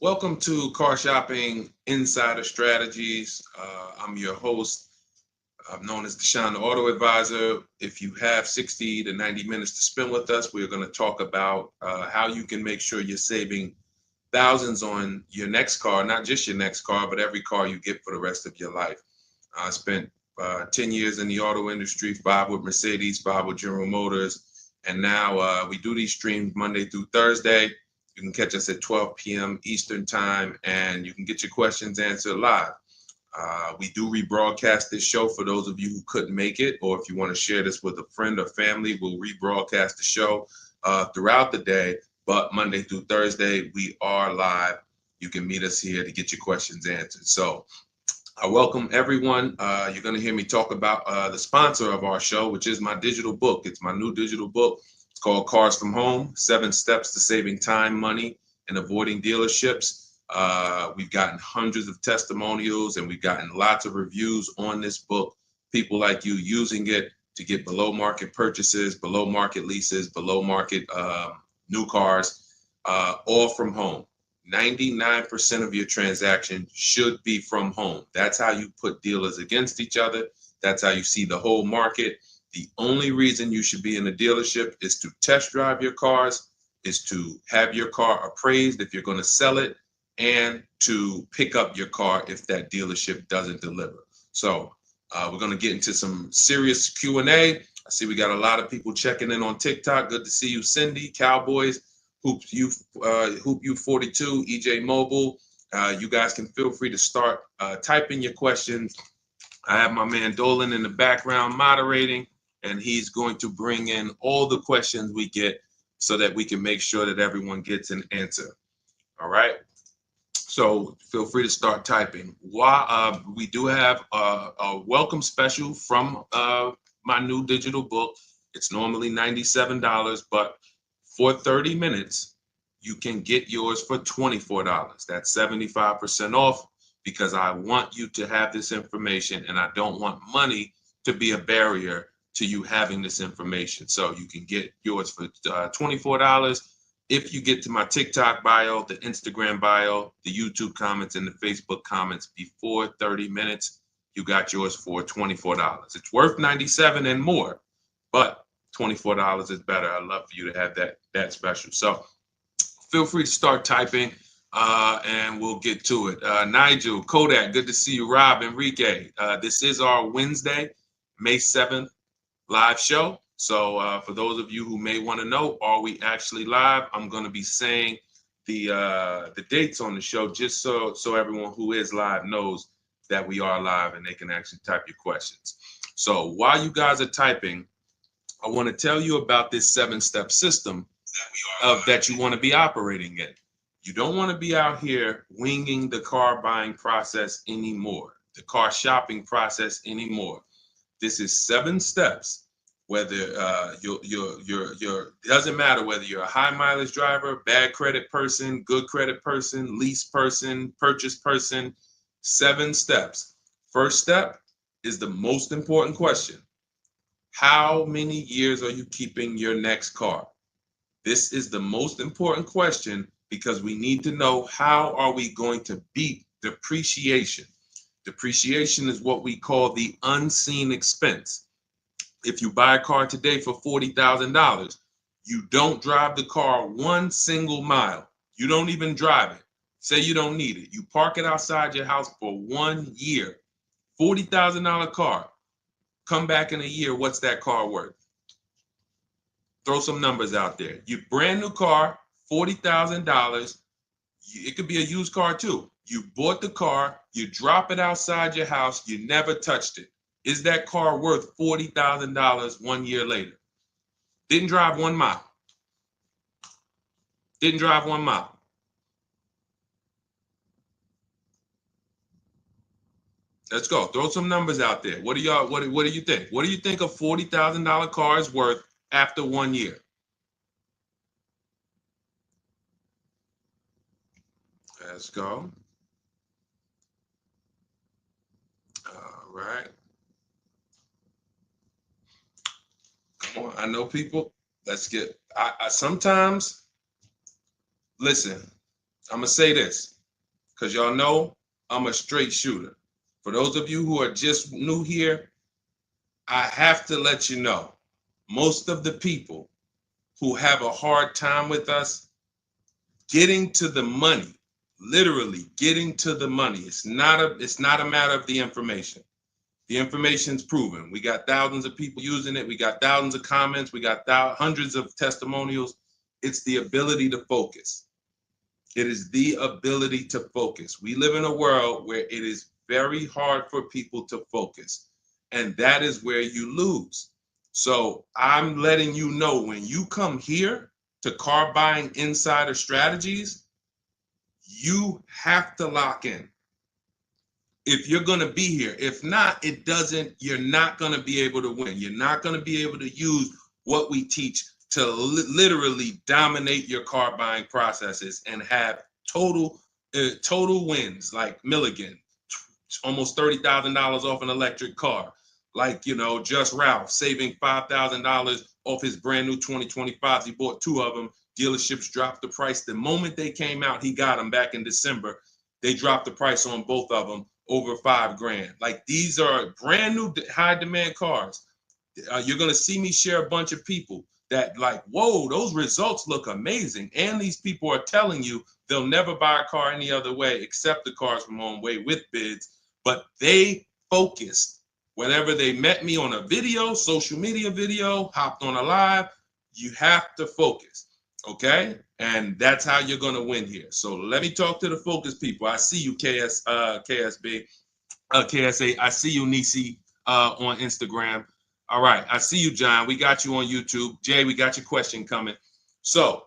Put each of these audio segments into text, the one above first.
Welcome to Car Shopping Insider Strategies. I'm your host. I'm known as Deshone the Auto Advisor. If you have 60 to 90 minutes to spend with us, we're going to talk about how you can make sure you're saving thousands on your next car, not just your next car, but every car you get for the rest of your life. I spent 10 years in the auto industry, 5 with Mercedes, 5 with General Motors, and now we do these streams Monday through Thursday. You can catch us at 12 p.m. Eastern time, and you can get your questions answered live. We do rebroadcast this show for those of you who couldn't make it, or if you want to share this with a friend or family, we'll rebroadcast the show throughout the day. But Monday through Thursday, we are live. You can meet us here to get your questions answered. So I welcome everyone. You're going to hear me talk about the sponsor of our show, which is my digital book. It's my new digital book. It's called Cars from Home, 7 Steps to Saving Time, Money, and Avoiding Dealerships. We've gotten hundreds of testimonials and we've gotten lots of reviews on this book. People like you using it to get below market purchases, below market leases, below market new cars, all from home. 99% of your transaction should be from home. That's how you put dealers against each other. That's how you see the whole market. The only reason you should be in a dealership is to test drive your cars, is to have your car appraised if you're going to sell it, and to pick up your car if that dealership doesn't deliver. So we're going to get into some serious Q&A. I see we got a lot of people checking in on TikTok. Good to see you, Cindy, Cowboys, Hoop U 42, EJ Mobile. You guys can feel free to start typing your questions. I have my man Dolan in the background moderating, and he's going to bring in all the questions we get so that we can make sure that everyone gets an answer. All right. So feel free to start typing. We do have a welcome special from my new digital book. It's normally $97, but for 30 minutes, you can get yours for $24. That's 75% off, because I want you to have this information and I don't want money to be a barrier to you having this information. So you can get yours for $24. If you get to my TikTok bio, the Instagram bio, the YouTube comments, and the Facebook comments before 30 minutes, you got yours for $24. It's worth $97 and more, but $24 is better. I'd love for you to have that special. So feel free to start typing and we'll get to it. Nigel, Kodak, good to see you. Rob, Enrique, this is our Wednesday, May 7th live show. So for those of you who may want to know, are we actually live? I'm going to be saying the dates on the show just so everyone who is live knows that we are live and they can actually type your questions. So while you guys are typing, I want to tell you about this 7-step system that you want to be operating in. You don't want to be out here winging the car buying process anymore, the car shopping process anymore. This is 7 steps. Whether doesn't matter whether you're a high mileage driver, bad credit person, good credit person, lease person, purchase person. 7 steps. First step is the most important question. How many years are you keeping your next car? This is the most important question because we need to know how are we going to beat depreciation. Depreciation is what we call the unseen expense. If you buy a car today for $40,000, you don't drive the car 1 single mile. You don't even drive it. Say you don't need it. You park it outside your house for 1 year. $40,000 car. Come back in a year, what's that car worth? Throw some numbers out there. Your brand new car, $40,000. It could be a used car too. You bought the car, you drop it outside your house, you never touched it. Is that car worth $40,000 1 year later? Didn't drive 1 mile. Didn't drive 1 mile. Let's go. Throw some numbers out there. What do you think? What do you think a $40,000 car is worth after 1 year? Let's go. All right. Come on. I know people. Let's get. I sometimes listen. I'm gonna say this. because y'all know I'm a straight shooter. For those of you who are just new here, I have to let you know, most of the people who have a hard time with us getting to the money, literally getting to the money. It's not a matter of the information. The information's proven. We got thousands of people using it. We got thousands of comments. We got hundreds of testimonials. It's the ability to focus. It is the ability to focus. We live in a world where it is very hard for people to focus, and that is where you lose. So I'm letting you know, when you come here to Car Buying Insider Strategies, you have to lock in. If you're going to be here, if not, you're not going to be able to win. You're not going to be able to use what we teach to literally dominate your car buying processes and have total wins, like Milligan, almost $30,000 off an electric car. Like, Just Ralph saving $5,000 off his brand new 2025s. He bought 2 of them. Dealerships dropped the price. The moment they came out, he got them back in December. They dropped the price on both of them over $5,000. Like, these are brand new high demand cars. You're going to see me share a bunch of people that like, whoa, those results look amazing. And these people are telling you they'll never buy a car any other way except the Cars from Home way with bids. But they focused. Whenever they met me on a video, social media video, hopped on a live, you have to focus. Okay? And that's how you're going to win here. So let me talk to the focus people. I see you, KSA. I see you, Nisi, on Instagram. All right. I see you, John. We got you on YouTube. Jay, we got your question coming. So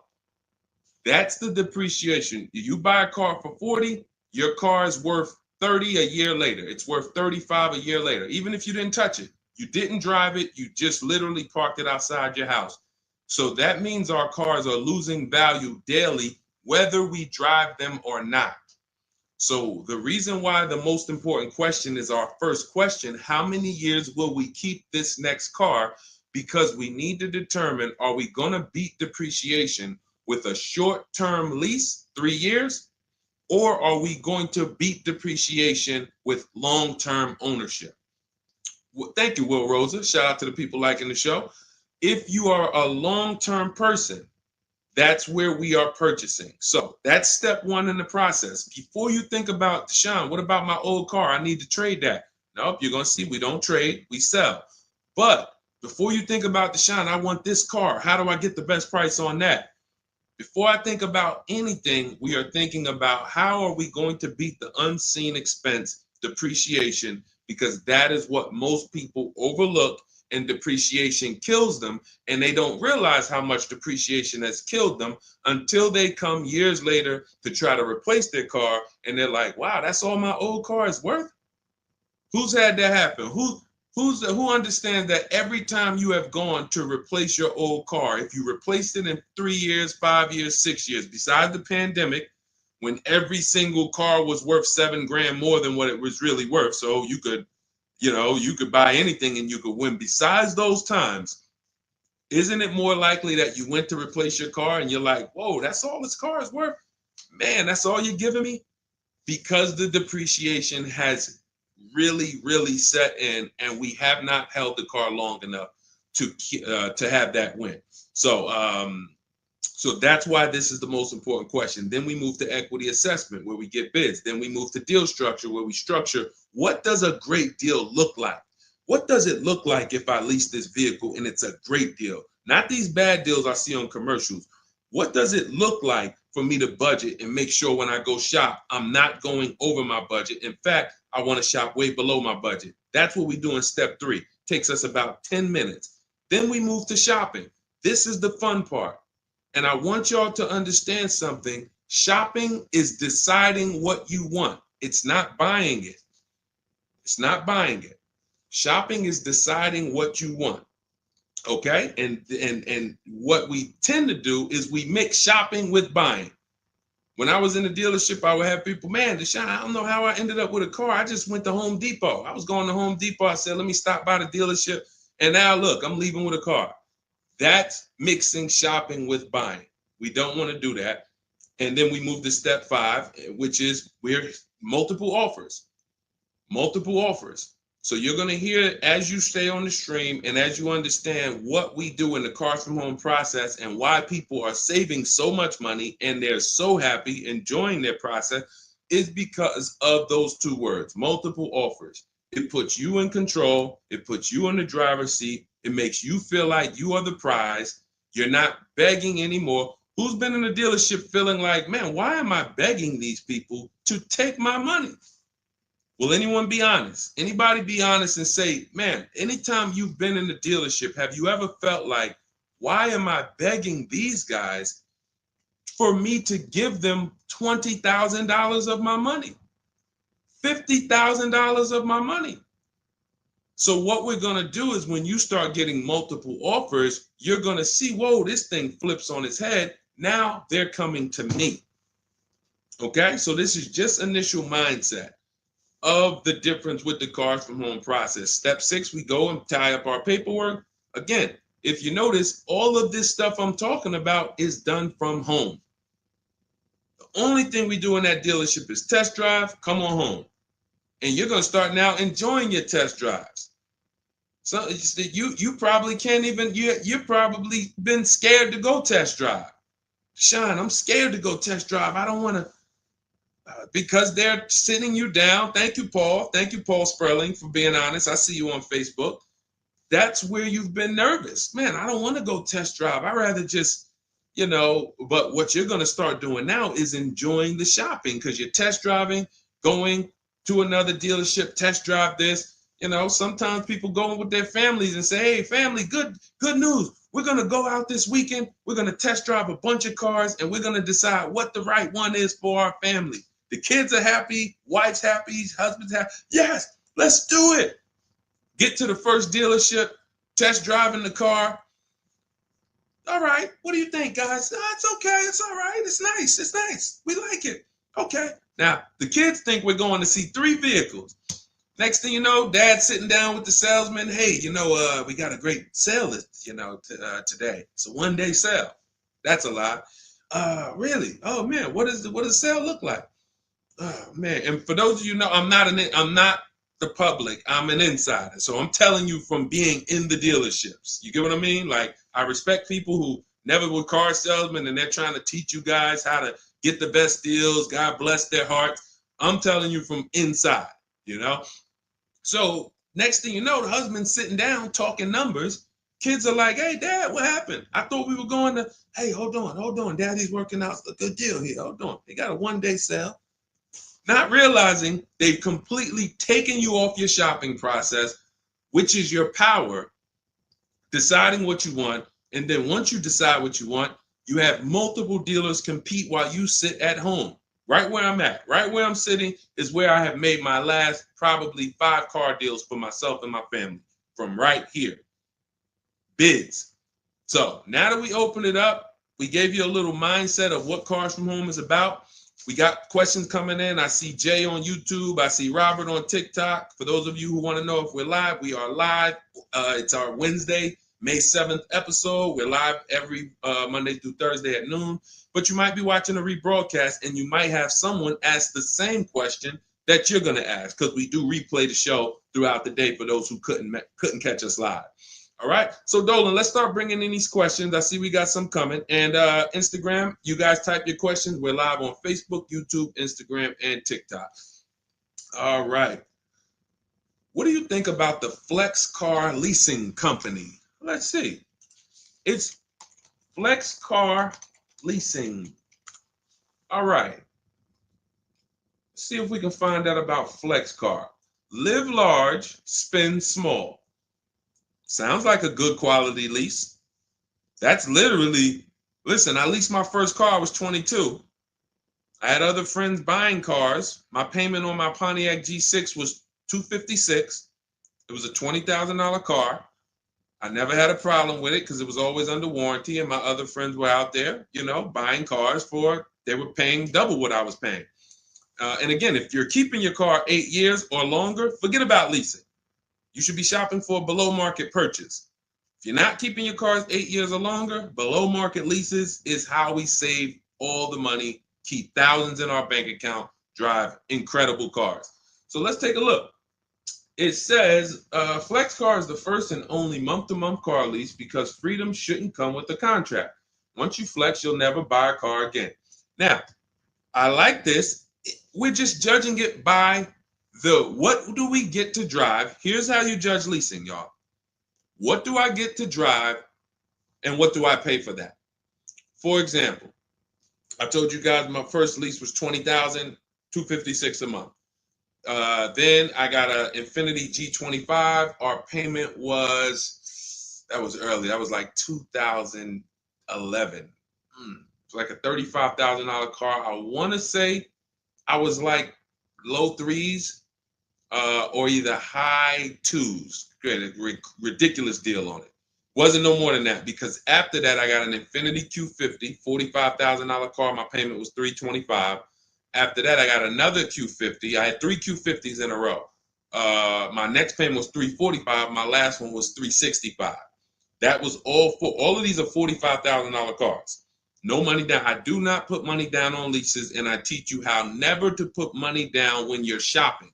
that's the depreciation. You buy a car for 40, your car is worth 30 a year later. It's worth 35 a year later. Even if you didn't touch it, you didn't drive it, you just literally parked it outside your house. So that means our cars are losing value daily, whether we drive them or not. So the reason why the most important question is our first question: how many years will we keep this next car? Because we need to determine, are we going to beat depreciation with a short-term lease, 3 years, or are we going to beat depreciation with long-term ownership? Well, thank you, Will Rosa. Shout out to the people liking the show. If you are a long-term person, that's where we are purchasing. So that's step 1 in the process. Before you think about, Deshaun, what about my old car? I need to trade that. Nope, you're going to see we don't trade, we sell. But before you think about, Deshaun, I want this car. How do I get the best price on that? Before I think about anything, we are thinking about how are we going to beat the unseen expense, depreciation, because that is what most people overlook, and depreciation kills them, and they don't realize how much depreciation has killed them until they come years later to try to replace their car, and they're like, wow, that's all my old car is worth? Who's had that happen? Who understands that every time you have gone to replace your old car, if you replaced it in 3 years, 5 years, 6 years, besides the pandemic, when every single car was worth $7,000 more than what it was really worth, so you could buy anything and you could win. Besides those times, isn't it more likely that you went to replace your car and you're like, whoa, that's all this car is worth? Man, that's all you're giving me? Because the depreciation has really, really set in, and we have not held the car long enough to have that win. So that's why this is the most important question. Then we move to equity assessment, where we get bids. Then we move to deal structure, where we structure, what does a great deal look like? What does it look like if I lease this vehicle and it's a great deal? Not these bad deals I see on commercials. What does it look like for me to budget and make sure when I go shop, I'm not going over my budget? In fact, I want to shop way below my budget. That's what we do in step 3. Takes us about 10 minutes. Then we move to shopping. This is the fun part. And I want y'all to understand something. Shopping is deciding what you want. It's not buying it. It's not buying it. Shopping is deciding what you want. Okay? And what we tend to do is we mix shopping with buying. When I was in the dealership, I would have people, man, Deshaun, I don't know how I ended up with a car. I just went to Home Depot. I was going to Home Depot. I said, let me stop by the dealership. And now look, I'm leaving with a car. That's mixing shopping with buying. We don't want to do that. And then we move to step 5, which is we're multiple offers. Multiple offers. So you're going to hear as you stay on the stream and as you understand what we do in the Cars from Home process and why people are saving so much money and they're so happy enjoying their process is because of those 2 words, multiple offers. It puts you in control. It puts you in the driver's seat. It makes you feel like you are the prize. You're not begging anymore. Who's been in a dealership feeling like, man, why am I begging these people to take my money? Will anyone be honest? Anybody be honest and say, man, anytime you've been in the dealership, have you ever felt like, why am I begging these guys for me to give them $20,000 of my money, $50,000 of my money? So what we're going to do is when you start getting multiple offers, you're going to see, whoa, this thing flips on its head. Now they're coming to me. Okay, so this is just initial mindset of the difference with the Cars from Home process. Step 6, we go and tie up our paperwork. Again, if you notice, all of this stuff I'm talking about is done from home. The only thing we do in that dealership is test drive, come on home. And you're going to start now enjoying your test drives. So you probably can't even, you're probably been scared to go test drive. Sean, I'm scared to go test drive. I don't want to, because they're sitting you down. Thank you, Paul. Thank you, Paul Sperling, for being honest. I see you on Facebook. That's where you've been nervous. Man, I don't want to go test drive. I'd rather just, but what you're going to start doing now is enjoying the shopping because you're test driving, going to another dealership, test drive this. Sometimes people go with their families and say, hey, family, good news. We're going to go out this weekend. We're going to test drive a bunch of cars and we're going to decide what the right one is for our family. The kids are happy, wife's happy, husband's happy. Yes, let's do it. Get to the first dealership, test driving the car. All right, what do you think, guys? Oh, it's okay, it's all right, it's nice, we like it. Okay, now the kids think we're going to see 3 vehicles. Next thing you know, Dad's sitting down with the salesman. Hey, we got a great sale, today. It's a 1-day sale. That's a lie. Really? Oh man, what does the sale look like? Oh man, and for those of you who know, I'm not the public. I'm an insider, so I'm telling you from being in the dealerships. You get what I mean? Like I respect people who never were car salesmen, and they're trying to teach you guys how to get the best deals. God bless their hearts. I'm telling you from inside. So next thing you know, the husband's sitting down talking numbers. Kids are like, hey, Dad, what happened? I thought we were going to, hey, hold on. Daddy's working out a good deal here. Hold on. They got a 1-day sale. Not realizing they've completely taken you off your shopping process, which is your power, deciding what you want. And then once you decide what you want, you have multiple dealers compete while you sit at home. Right where I'm at, right where I'm sitting is where I have made my last probably 5 car deals for myself and my family from right here. Bids. So now that we open it up, we gave you a little mindset of what Cars from Home is about. We got questions coming in. I see Jay on YouTube. I see Robert on TikTok. For those of you who want to know if we're live, we are live. It's our Wednesday, May 7th episode. We're live every Monday through Thursday at noon. But you might be watching a rebroadcast and you might have someone ask the same question that you're going to ask because we do replay the show throughout the day for those who couldn't catch us live. All right. So Dolan, let's start bringing in these questions. I see we got some coming. And Instagram, you guys type your questions. We're live on Facebook, YouTube, Instagram, and TikTok. All right. What do you think about the Flex Car Leasing Company? Let's see. It's Flex Car Leasing. All right. Let's see if we can find out about Flex Car. Live large, spend small. Sounds like a good quality lease. That's literally, listen, I leased my first car, I was 22. I had other friends buying cars. My payment on my Pontiac G6 was $256. It was a $20,000 car. I never had a problem with it because it was always under warranty, and my other friends were out there, buying cars they were paying double what I was paying. And again, if you're keeping your car 8 years or longer, forget about leasing. You should be shopping for a below market purchase. If you're not keeping your cars 8 years or longer, below market leases is how we save all the money keep thousands in our bank account, drive incredible cars. So let's take a look. It says Flex Car is the first and only month-to-month car lease because freedom shouldn't come with a contract. Once you flex, you'll never buy a car again. Now, I like this. We're just judging it by what do we get to drive? Here's how you judge leasing, y'all. What do I get to drive and what do I pay for that? For example, I told you guys my first lease was $20,256 a month. Then I got an Infiniti G25. Our payment that was early. That was like 2011. It's like a $35,000 car. I want to say I was like low threes or either high twos. Ridiculous deal on it. Wasn't no more than that because after that I got an Infiniti Q50, $45,000 car. My payment was $325. After that, I got another Q50. I had 3 Q50s in a row. My next payment was $345. My last one was $365. That was all of these are $45,000 cars. No money down. I do not put money down on leases, and I teach you how never to put money down when you're shopping.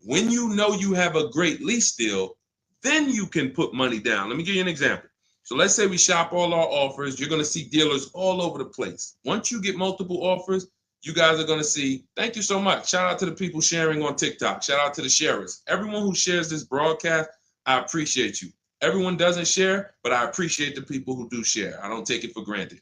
When you know you have a great lease deal, then you can put money down. Let me give you an example. So let's say we shop all our offers. You're going to see dealers all over the place. Once you get multiple offers, you guys are going to see, thank you so much. Shout out to the people sharing on TikTok. Shout out to the sharers. Everyone who shares this broadcast, I appreciate you. Everyone doesn't share, but I appreciate the people who do share. I don't take it for granted.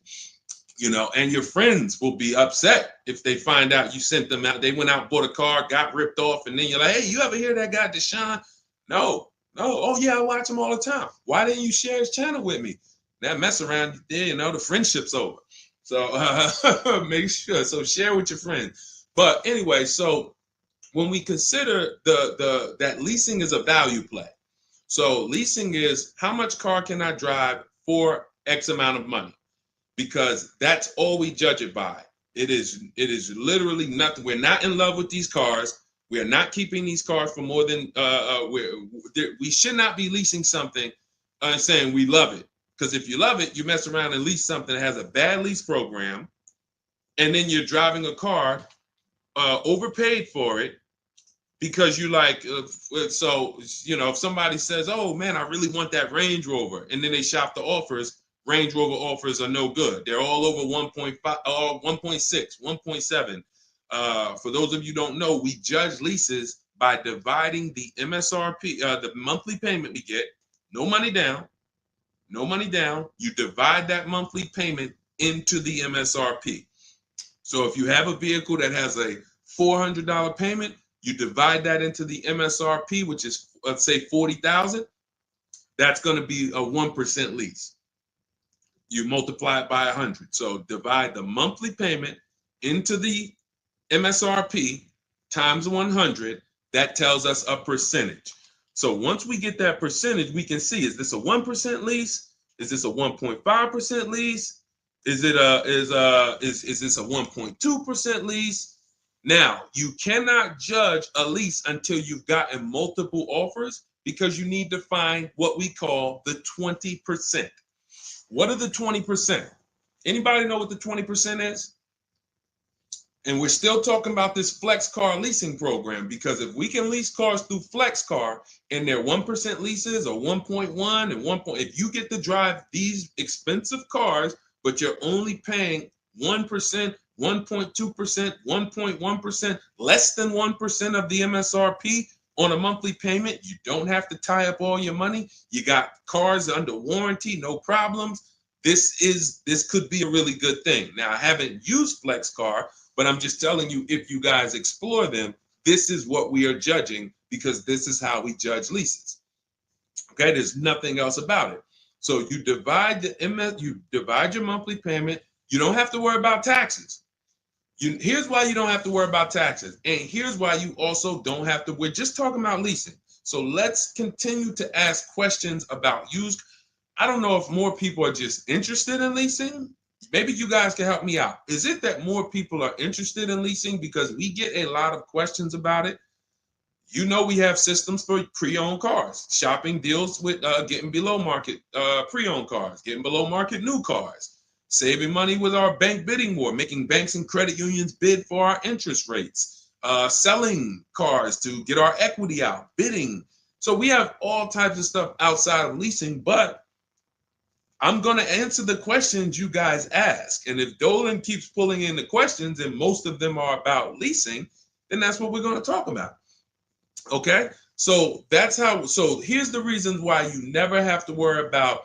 You know, and your friends will be upset if they find out you sent them out. They went out, bought a car, got ripped off, and then you're like, hey, you ever hear that guy, Deshone? No. Oh, yeah, I watch him all the time. Why didn't you share his channel with me? That mess around there, you know, the friendship's over. So make sure. So share with your friends. But anyway, so when we consider that leasing is a value play. So leasing is how much car can I drive for X amount of money? Because that's all we judge it by. It is literally nothing. We're not in love with these cars. We are not keeping these cars for more than we should not be leasing something and saying we love it. Because if you love it, you mess around and lease something that has a bad lease program, and then you're driving a car overpaid for it because you like. So you know, if somebody says, "Oh man, I really want that Range Rover," and then they shop the offers, Range Rover offers are no good. They're all over 1.5, 1.6, 1.7. For those of you who don't know, we judge leases by dividing the MSRP, the monthly payment we get, no money down. No money down, you divide that monthly payment into the MSRP. So if you have a vehicle that has a $400 payment, you divide that into the MSRP, which is, let's say, $40,000. That's going to be a 1% lease. You multiply it by 100. So divide the monthly payment into the MSRP times 100. That tells us a percentage. So once we get that percentage, we can see, is this a 1% lease? Is this a 1.5% lease? Is this a 1.2% lease? Now, you cannot judge a lease until you've gotten multiple offers because you need to find what we call the 20%. What are the 20%? Anybody know what the 20% is? And we're still talking about this Flex Car leasing program because if we can lease cars through Flex Car and they're 1% leases or 1.1 and 1. If you get to drive these expensive cars, but you're only paying 1%, 1.2%, 1.1%, less than 1% of the MSRP on a monthly payment, you don't have to tie up all your money. You got cars under warranty, no problems. This could be a really good thing. Now, I haven't used Flex Car, but I'm just telling you, if you guys explore them, this is what we are judging because this is how we judge leases. Okay, there's nothing else about it. So you divide your monthly payment. You don't have to worry about taxes. Here's why you don't have to worry about taxes. And here's why you also don't have to. We're just talking about leasing. So let's continue to ask questions about used. I don't know if more people are just interested in leasing. Maybe you guys can help me out. Is it that more people are interested in leasing because we get a lot of questions about it? You know, we have systems for pre-owned cars. Shopping deals with getting below market pre-owned cars, getting below market new cars. saving money with our bank bidding war, making banks and credit unions bid for our interest rates, selling cars to get our equity out, bidding. So we have all types of stuff outside of leasing, but I'm going to answer the questions you guys ask. And if Dolan keeps pulling in the questions, and most of them are about leasing, then that's what we're going to talk about. Okay? So that's how, so here's the reasons why you never have to worry about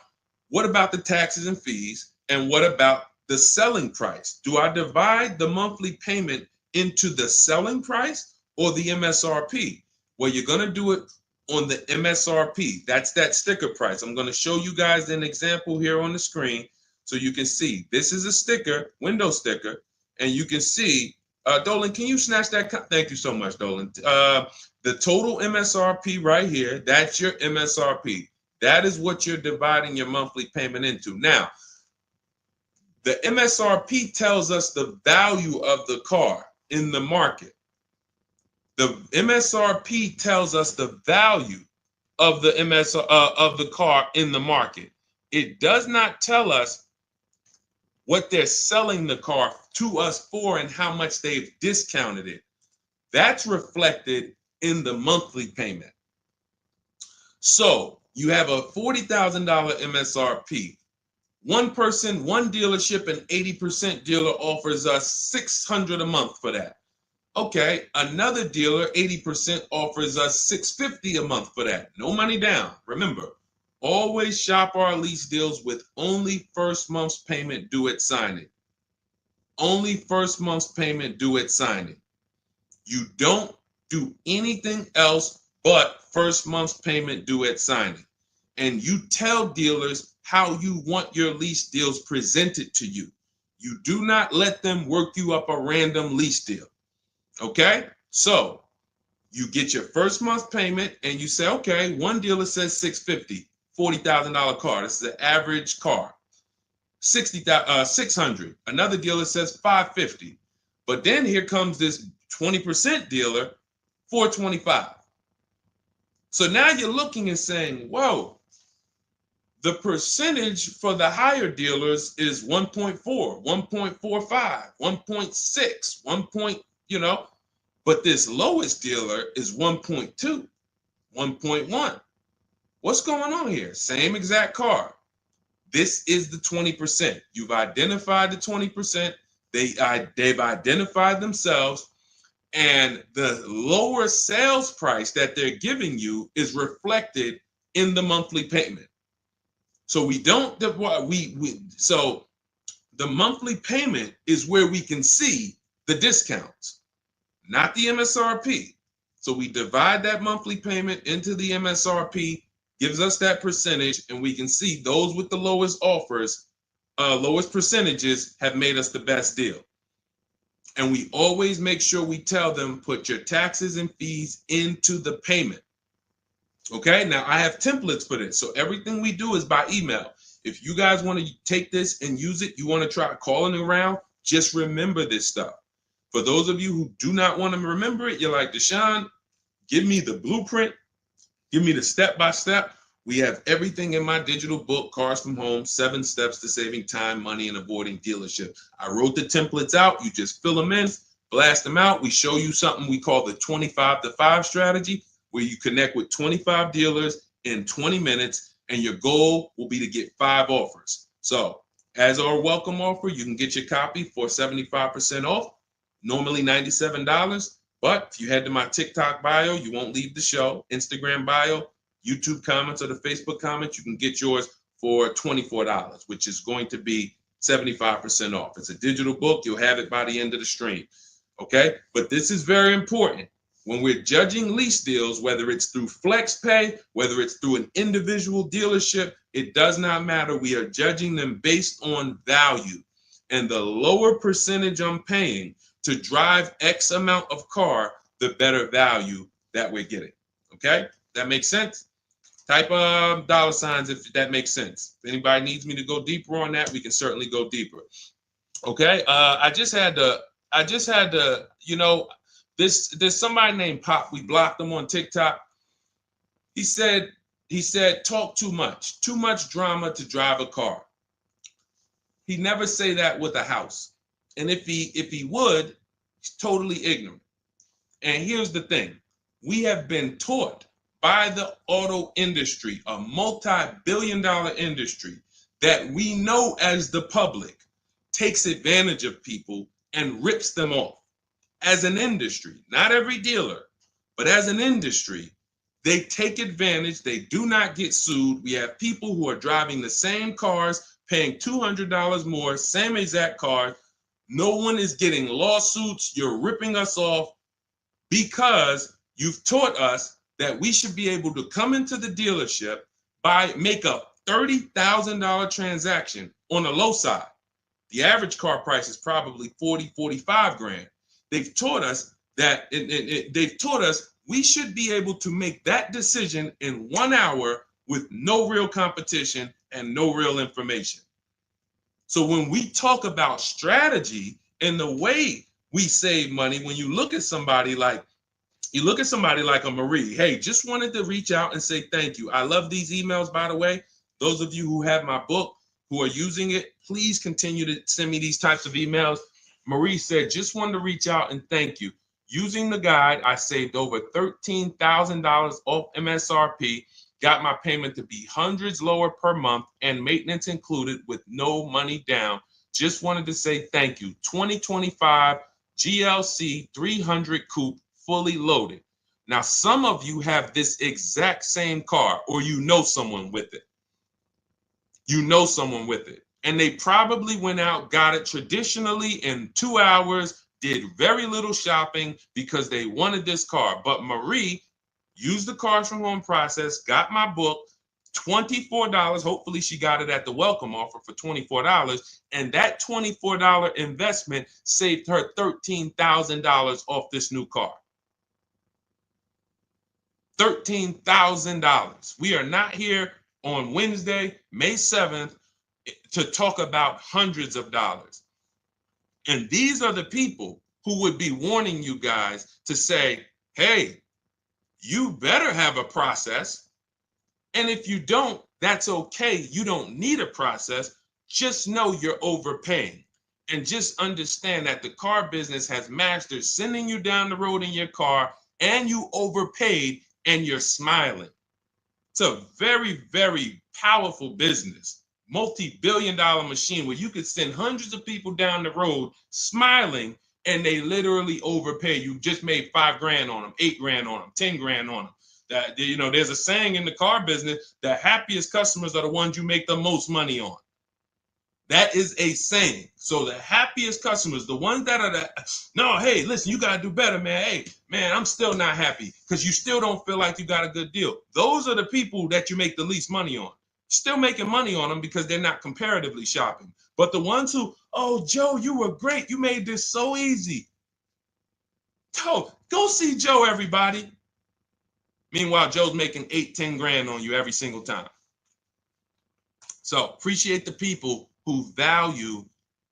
what about the taxes and fees and what about the selling price? Do I divide the monthly payment into the selling price or the MSRP? Well, you're going to do it on the MSRP. That's that sticker price. I'm going to show you guys an example here on the screen so you can see. This is a sticker, window sticker, and you can see, Dolan, can you snatch that? Thank you so much, Dolan. The total MSRP right here, that's your MSRP. That is what you're dividing your monthly payment into. Now, the MSRP tells us the value of the car in the market. The MSRP tells us the value of the of the car in the market. It does not tell us what they're selling the car to us for and how much they've discounted it. That's reflected in the monthly payment. So you have a $40,000 MSRP. One person, one dealership, an 80% dealer offers us $600 a month for that. Okay, another dealer, 80% offers us $650 a month for that. No money down. Remember, always shop our lease deals with only first month's payment due at signing. Only first month's payment due at signing. You don't do anything else but first month's payment due at signing. And you tell dealers how you want your lease deals presented to you. You do not let them work you up a random lease deal. Okay, so you get your first month payment and you say, okay, one dealer says $650, $40,000 car. This is an average car. $600. Another dealer says $550. But then here comes this 20% dealer, $425. So now you're looking and saying, whoa, the percentage for the higher dealers is 1.4, 1.45, 1.6, 1. But this lowest dealer is 1.2, 1.1. What's going on here? Same exact car. This is the 20%. You've identified the 20%. They've identified themselves, and the lower sales price that they're giving you is reflected in the monthly payment. So so the monthly payment is where we can see the discounts, not the MSRP. So we divide that monthly payment into the MSRP, gives us that percentage, and we can see those with the lowest offers, lowest percentages have made us the best deal. And we always make sure we tell them, put your taxes and fees into the payment. Okay, now I have templates for this. So everything we do is by email. If you guys want to take this and use it, you want to try calling around, just remember this stuff. For those of you who do not want to remember it, you're like, Deshone, give me the blueprint, give me the step-by-step. We have everything in my digital book, Cars from Home, 7 Steps to Saving Time, Money, and Avoiding Dealership. I wrote the templates out. You just fill them in, blast them out. We show you something we call the 25-to-5 strategy, where you connect with 25 dealers in 20 minutes, and your goal will be to get 5 offers. So as our welcome offer, you can get your copy for 75% off, normally $97. But if you head to my TikTok bio, you won't leave the show, Instagram bio, YouTube comments, or the Facebook comments, you can get yours for $24, which is going to be 75% off. It's a digital book. You'll have it by the end of the stream. Okay? But this is very important. When we're judging lease deals, whether it's through FlexPay, whether it's through an individual dealership, it does not matter. We are judging them based on value. And the lower percentage I'm paying to drive X amount of car, the better value that we're getting. Okay? That makes sense? Type $signs if that makes sense. If anybody needs me to go deeper on that, we can certainly go deeper. Okay? I just had to, there's somebody named Pop. We blocked him on TikTok. He said, talk too much drama to drive a car. He never say that with a house. And if he would, he's totally ignorant. And here's the thing. We have been taught by the auto industry, a multi-billion-dollar industry, that we know as the public takes advantage of people and rips them off. As an industry, not every dealer, but as an industry, they take advantage. They do not get sued. We have people who are driving the same cars, paying $200 more, same exact car. No one is getting lawsuits. You're ripping us off because you've taught us that we should be able to come into the dealership, make a $30,000 transaction on the low side. The average car price is probably 40, 45 grand. They've taught us that they've taught us we should be able to make that decision in 1 hour with no real competition and no real information. So when we talk about strategy and the way we save money, when you look at somebody like a Marie, hey, just wanted to reach out and say thank you. I love these emails, by the way. Those of you who have my book, who are using it, please continue to send me these types of emails. Marie said, just wanted to reach out and thank you. Using the guide, I saved over $13,000 off MSRP, got my payment to be hundreds lower per month and maintenance included with no money down. Just wanted to say thank you. 2025 GLC 300 coupe, fully loaded. Now, some of you have this exact same car, or you know someone with it. You know someone with it. And they probably went out, got it traditionally in 2 hours, did very little shopping because they wanted this car. But Marie used the cars from home process, got my book, $24. Hopefully she got it at the welcome offer for $24. And that $24 investment saved her $13,000 off this new car. $13,000. We are not here on Wednesday, May 7th, to talk about hundreds of dollars. And these are the people who would be warning you guys to say, hey, you better have a process. And if you don't, that's okay. You don't need a process. Just know you're overpaying. And just understand that the car business has mastered sending you down the road in your car and you overpaid and you're smiling. It's a very, very powerful business, multi-billion-dollar machine where you could send hundreds of people down the road smiling and they literally overpay. You just made 5 grand on them, 8 grand on them, 10 grand on them. That, you know, there's a saying in the car business, the happiest customers are the ones you make the most money on. That is a saying. So the happiest customers, the ones that are no, hey, listen, you got to do better, man. Hey, man, I'm still not happy because you still don't feel like you got a good deal. Those are the people that you make the least money on. Still making money on them because they're not comparatively shopping. But the ones who, oh, Joe, you were great. You made this so easy. Go see Joe, everybody. Meanwhile, Joe's making 8, 10 grand on you every single time. So appreciate the people who value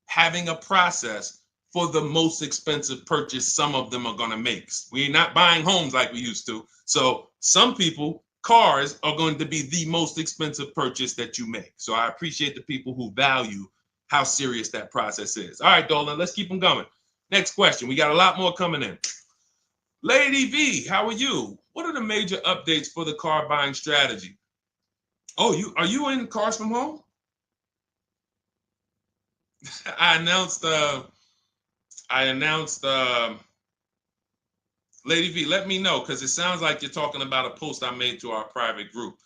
having a process for the most expensive purchase some of them are going to make. We're not buying homes like we used to. So some people, cars are going to be the most expensive purchase that you make. So I appreciate the people who value how serious that process is. All right, Dolan, let's keep them going. Next question. We got a lot more coming in. Lady V, how are you? What are the major updates for the car buying strategy? Oh, are you in Cars from Home? I announced Lady V, let me know, because it sounds like you're talking about a post I made to our private group.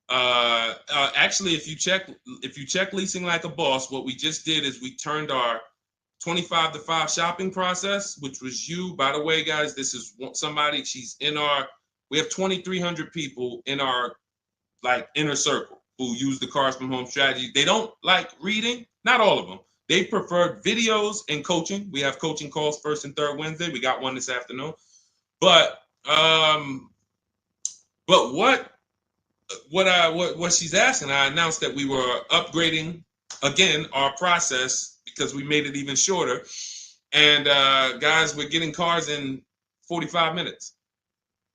Actually, if you check Leasing Like a Boss, what we just did is we turned our 25 to 5 shopping process, which was you. By the way, guys, this is somebody, we have 2,300 people in our inner circle who use the Cars from Home strategy. They don't like reading, not all of them. They prefer videos and coaching. We have coaching calls first and third Wednesday. We got one this afternoon. But what she's asking, I announced that we were upgrading again our process because we made it even shorter. And guys, we're getting cars in 45 minutes.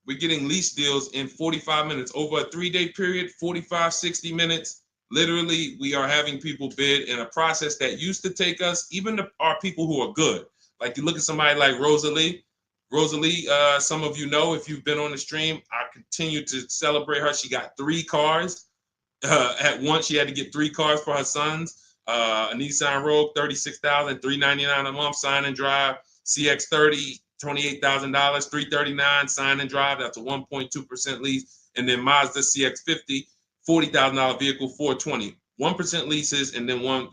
We're getting lease deals in 45 minutes over a 3-day period, 45, 60 minutes. Literally, we are having people bid in a process that used to take us, even our people who are good. Like you look at somebody like Rosalie. Rosalie, some of you know if you've been on the stream, I continue to celebrate her. She got 3 cars. At once, she had to get 3 cars for her sons. A Nissan Rogue, $36,399 a month, sign and drive. CX-30, $28,000, $339 sign and drive. That's a 1.2% lease. And then Mazda CX-50, $40,000 vehicle, $420. 1% leases, and then one,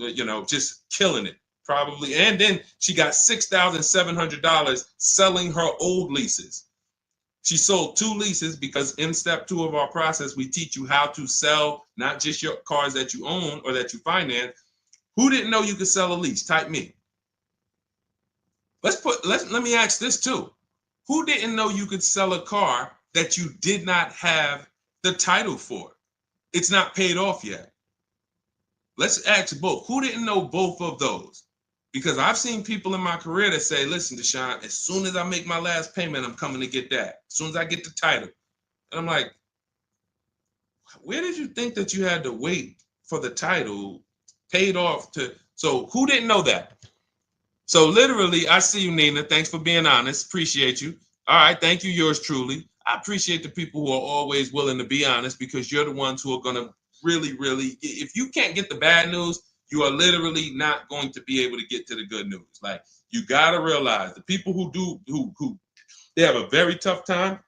just killing it. Probably. And then she got $6,700 selling her old leases. She sold 2 leases because in step 2 of our process, we teach you how to sell not just your cars that you own or that you finance. Who didn't know you could sell a lease? Type me. Let me ask this too. Who didn't know you could sell a car that you did not have the title for? It's not paid off yet. Let's ask both. Who didn't know both of those? Because I've seen people in my career that say, listen, Deshone, as soon as I make my last payment, I'm coming to get that. As soon as I get the title. And I'm like, where did you think that you had to wait for the title paid off to? So who didn't know that? So literally, I see you, Nina. Thanks for being honest. Appreciate you. All right. Thank you, yours truly. I appreciate the people who are always willing to be honest, because you're the ones who are going to really, if you can't get the bad news, you are literally not going to be able to get to the good news. Like, you got to realize the people who they have a very tough time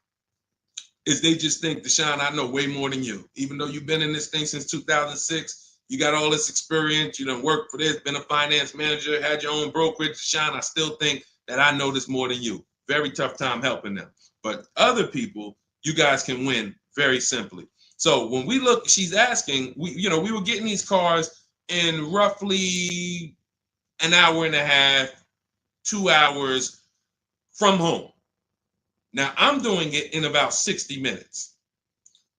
is they just think, Deshone, I know way more than you. Even though you've been in this thing since 2006, you got all this experience, you done worked for this, been a finance manager, had your own brokerage. Deshone, I still think that I know this more than you. Very tough time helping them. But other people, you guys can win very simply. So when we look, she's asking, we were getting these cars in roughly an hour and a half, 2 hours from home. Now I'm doing it in about 60 minutes,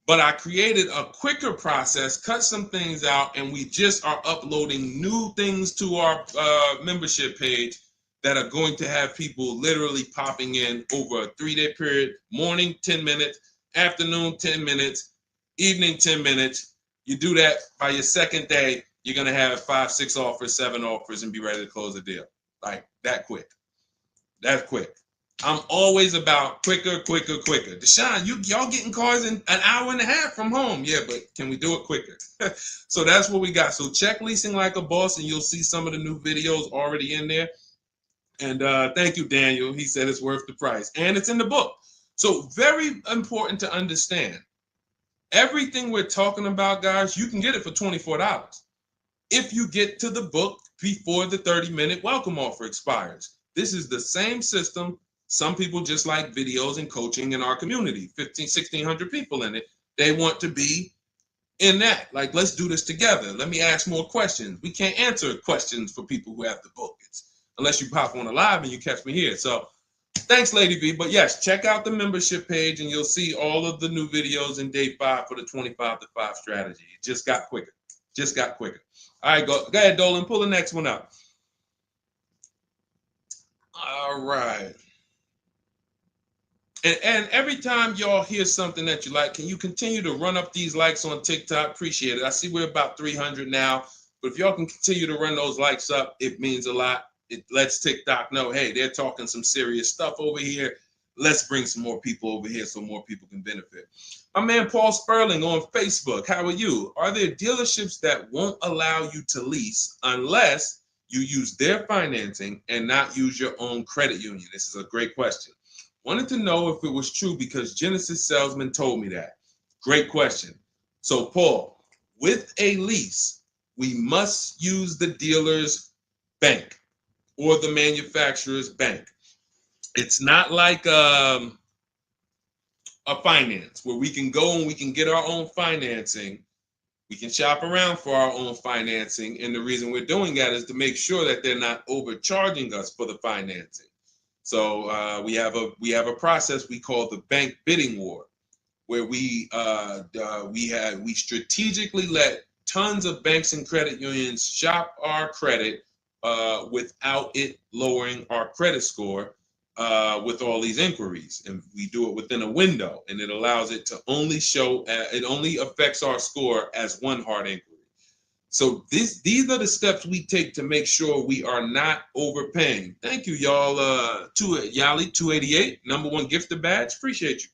but I created a quicker process, cut some things out, and we just are uploading new things to our membership page that are going to have people literally popping in over a 3-day period. Morning, 10 minutes, afternoon, 10 minutes, evening, 10 minutes. You do that by your second day, you're going to have 5, 6 offers, 7 offers, and be ready to close the deal. Like that quick. That's quick. I'm always about quicker. Deshone, y'all getting cars in an hour and a half from home. Yeah, but can we do it quicker? So that's what we got. So check Leasing Like a Boss, and you'll see some of the new videos already in there. And thank you, Daniel. He said it's worth the price. And it's in the book. So very important to understand. Everything we're talking about, guys, you can get it for $24 if you get to the book before the 30-minute welcome offer expires. This is the same system. Some people just like videos and coaching in our community, 1,600 people in it. They want to be in that. Like, let's do this together. Let me ask more questions. We can't answer questions for people who have the book. Unless you pop on a live and you catch me here. So thanks, Lady V. But yes, check out the membership page and you'll see all of the new videos in day 5 for the 25 to 5 strategy. It just got quicker. All right, go ahead, Dolan. Pull the next one up. All right. And every time y'all hear something that you like, can you continue to run up these likes on TikTok? Appreciate it. I see we're about 300 now. But if y'all can continue to run those likes up, it means a lot. It lets TikTok know, hey, they're talking some serious stuff over here. Let's bring some more people over here so more people can benefit. My man Paul Sperling on Facebook. How are you? Are there dealerships that won't allow you to lease unless you use their financing and not use your own credit union? This is a great question. Wanted to know if it was true because Genesis Salesman told me that. Great question. So Paul, with a lease, we must use the dealer's bank or the manufacturer's bank. It's not like a finance where we can go and we can get our own financing. We can shop around for our own financing. And the reason we're doing that is to make sure that they're not overcharging us for the financing. So we have a process we call the bank bidding war, where we strategically let tons of banks and credit unions shop our credit without it lowering our credit score with all these inquiries. And we do it within a window, and it allows it to only show, it only affects our score as one hard inquiry. So these are the steps we take to make sure we are not overpaying. Thank you, y'all. Yali 288, #1 gifted badge. Appreciate you.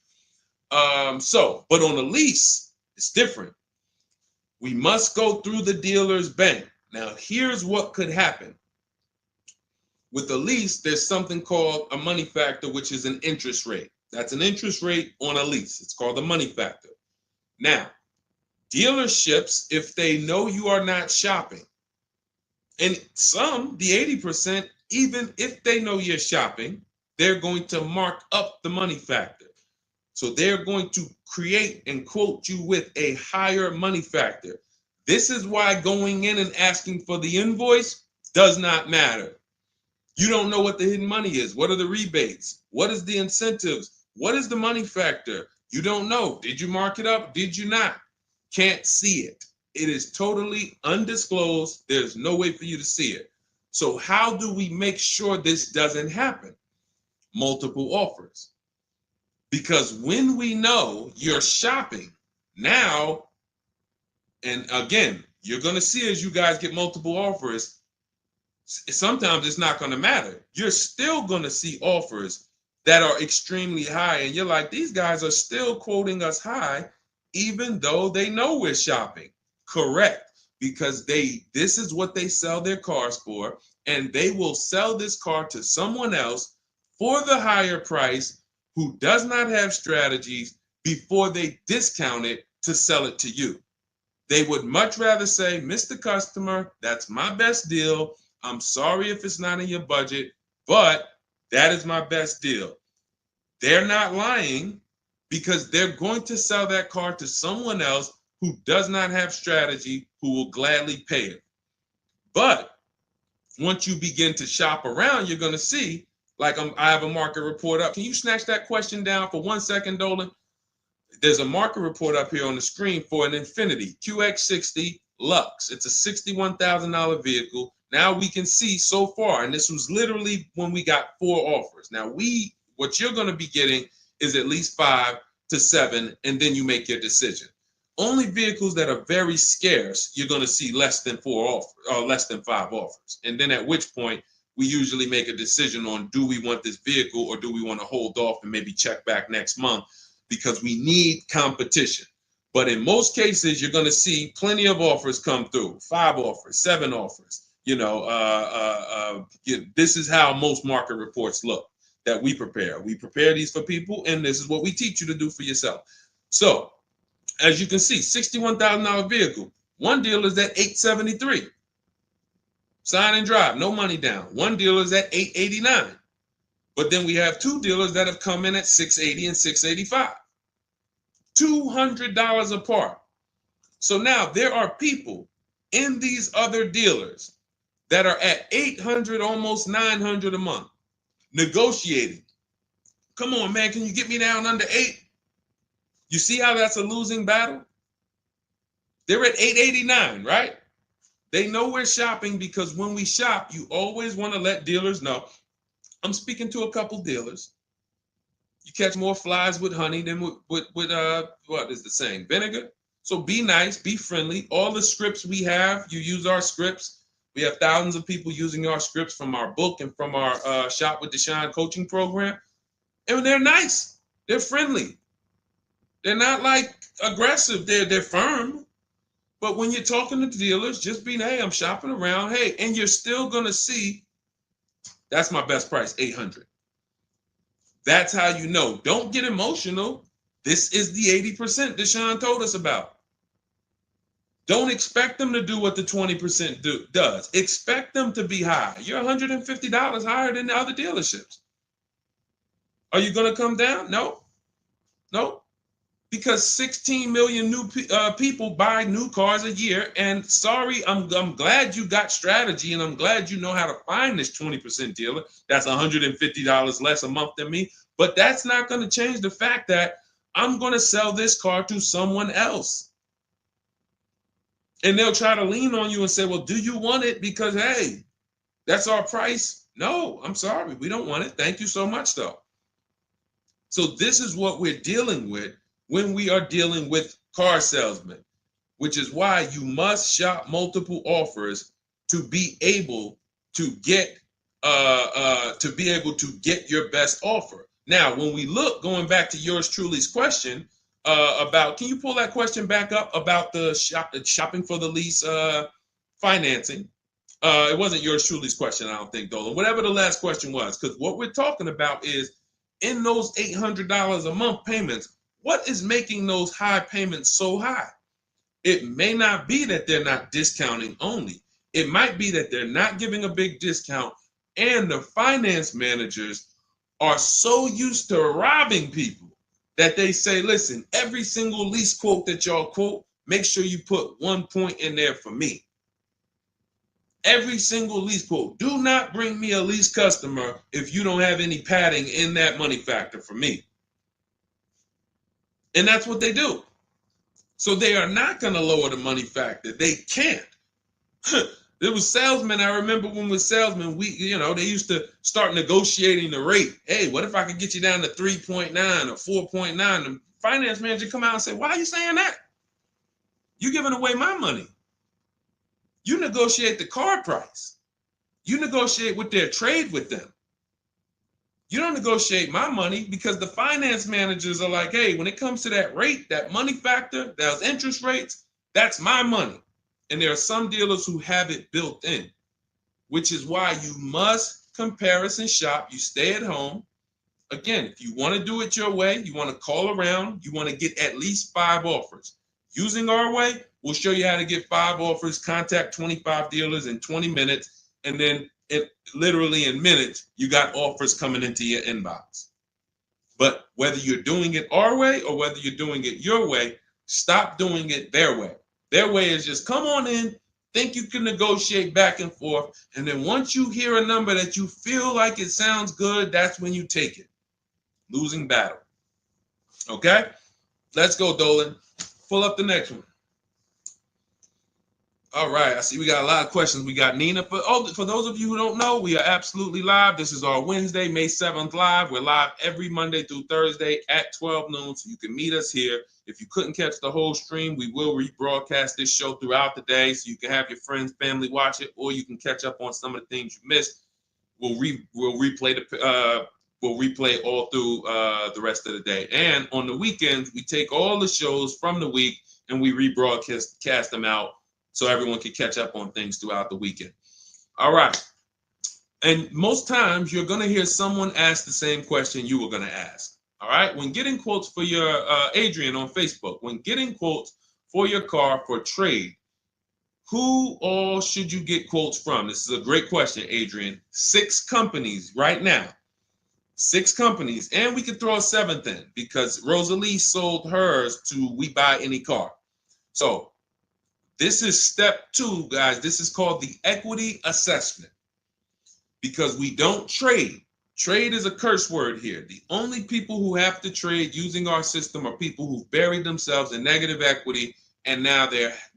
But on a lease, it's different. We must go through the dealer's bank. Now, here's what could happen. With a lease, there's something called a money factor, which is an interest rate. That's an interest rate on a lease. It's called the money factor. Now, dealerships, if they know you are not shopping, and some, the 80%, even if they know you're shopping, they're going to mark up the money factor. So they're going to create and quote you with a higher money factor. This is why going in and asking for the invoice does not matter. You don't know what the hidden money is. What are the rebates? What is the incentives? What is the money factor? You don't know. Did you mark it up? Did you not? Can't see it. It is totally undisclosed. There's no way for you to see it. So how do we make sure this doesn't happen? Multiple offers. Because when we know you're shopping now, and again, you're going to see as you guys get multiple offers, sometimes it's not going to matter. You're still going to see offers that are extremely high. And you're like, these guys are still quoting us high, even though they know we're shopping. Correct. Because this is what they sell their cars for. And they will sell this car to someone else for the higher price who does not have strategies before they discount it to sell it to you. They would much rather say, Mr. Customer, that's my best deal. I'm sorry if it's not in your budget, but that is my best deal. They're not lying because they're going to sell that car to someone else who does not have strategy, who will gladly pay it. But once you begin to shop around, you're going to see, like I have a market report up. Can you snatch that question down for 1 second, Dolan? There's a market report up here on the screen for an Infiniti QX60 Lux. It's a $61,000 vehicle. Now we can see so far, and this was literally when we got 4 offers. Now what you're going to be getting is at least 5 to 7, and then you make your decision. Only vehicles that are very scarce, you're going to see less than 4 offers or less than 5 offers. And then at which point we usually make a decision on, do we want this vehicle or do we want to hold off and maybe check back next month, because we need competition. But in most cases, you're going to see plenty of offers come through, 5 offers, 7 offers. This is how most market reports look that we prepare. We prepare these for people, and this is what we teach you to do for yourself. So, as you can see, $61,000 vehicle. One dealer is at $873. Sign and drive, no money down. One dealer is at $889. But then we have 2 dealers that have come in at $680 and $685. $200 apart. So now there are people in these other dealers that are at $800, almost $900 a month, negotiating. Come on, man, can you get me down under 8? You see how that's a losing battle? They're at $889, right? They know we're shopping, because when we shop, you always want to let dealers know. I'm speaking to a couple dealers. You catch more flies with honey than with what is the saying? Vinegar. So be nice, be friendly. All the scripts we have, you use our scripts. We have thousands of people using our scripts from our book and from our Shop with Deshone coaching program. And they're nice. They're friendly. They're not like aggressive. They're firm. But when you're talking to dealers, just be, hey, I'm shopping around. Hey, and you're still going to see, that's my best price, $800. That's how you know. Don't get emotional. This is the 80% Deshone told us about. Don't expect them to do what the 20% does. Expect them to be high. You're $150 higher than the other dealerships. Are you going to come down? No. Because 16 million new people buy new cars a year. And sorry, I'm glad you got strategy, and I'm glad you know how to find this 20% dealer that's $150 less a month than me. But that's not going to change the fact that I'm going to sell this car to someone else. And they'll try to lean on you and say, well, do you want it? Because, hey, that's our price. No, I'm sorry. We don't want it. Thank you so much, though. So this is what we're dealing with when we are dealing with car salesmen. which is why you must shop multiple offers to be able to get your best offer. Now, when we look, going back to yours truly's question about, can you pull that question back up about the shopping for the lease financing? It wasn't yours truly's question, I don't think, Dolan. Whatever the last question was, because what we're talking about is in those $800 a month payments, what is making those high payments so high? It may not be that they're not discounting only. It might be that they're not giving a big discount, and the finance managers are so used to robbing people that they say, listen, every single lease quote that y'all quote, make sure you put 1 point in there for me. Every single lease quote. Do not bring me a lease customer if you don't have any padding in that money factor for me. And that's what they do. So they are not going to lower the money factor. They can't. There was salesmen. I remember when we were salesmen, they used to start negotiating the rate. Hey, what if I could get you down to 3.9 or 4.9? The finance manager come out and say, why are you saying that? You're giving away my money. You negotiate the car price. You negotiate with their trade with them. You don't negotiate my money, because the finance managers are like, hey, when it comes to that rate, that money factor, those interest rates, that's my money. And there are some dealers who have it built in, which is why you must comparison shop. You stay at home. Again, if you want to do it your way, you want to call around, you want to get at least 5 offers. Using our way, we'll show you how to get 5 offers, contact 25 dealers in 20 minutes, and then literally in minutes, you got offers coming into your inbox. But whether you're doing it our way or whether you're doing it your way, stop doing it their way. Their way is just come on in, think you can negotiate back and forth, and then once you hear a number that you feel like it sounds good, that's when you take it. Losing battle. Okay? Let's go, Dolan. Pull up the next one. All right, I see we got a lot of questions. We got Nina. For those of you who don't know, we are absolutely live. This is our Wednesday, May 7th live. We're live every Monday through Thursday at 12 noon, so you can meet us here. If you couldn't catch the whole stream, we will rebroadcast this show throughout the day, so you can have your friends, family watch it, or you can catch up on some of the things you missed. We'll replay all through the rest of the day. And on the weekends, we take all the shows from the week and we rebroadcast them out, so everyone can catch up on things throughout the weekend. All right. And most times you're going to hear someone ask the same question you were going to ask. All right. When getting quotes for your, Adrian on Facebook, when getting quotes for your car for trade, who all should you get quotes from? This is a great question, Adrian. 6 companies right now. 6 companies. And we could throw a 7th in because Rosalie sold hers to We Buy Any Car. So this is step 2, guys. This is called the equity assessment, because we don't trade. Trade is a curse word here. The only people who have to trade using our system are people who've buried themselves in negative equity, and now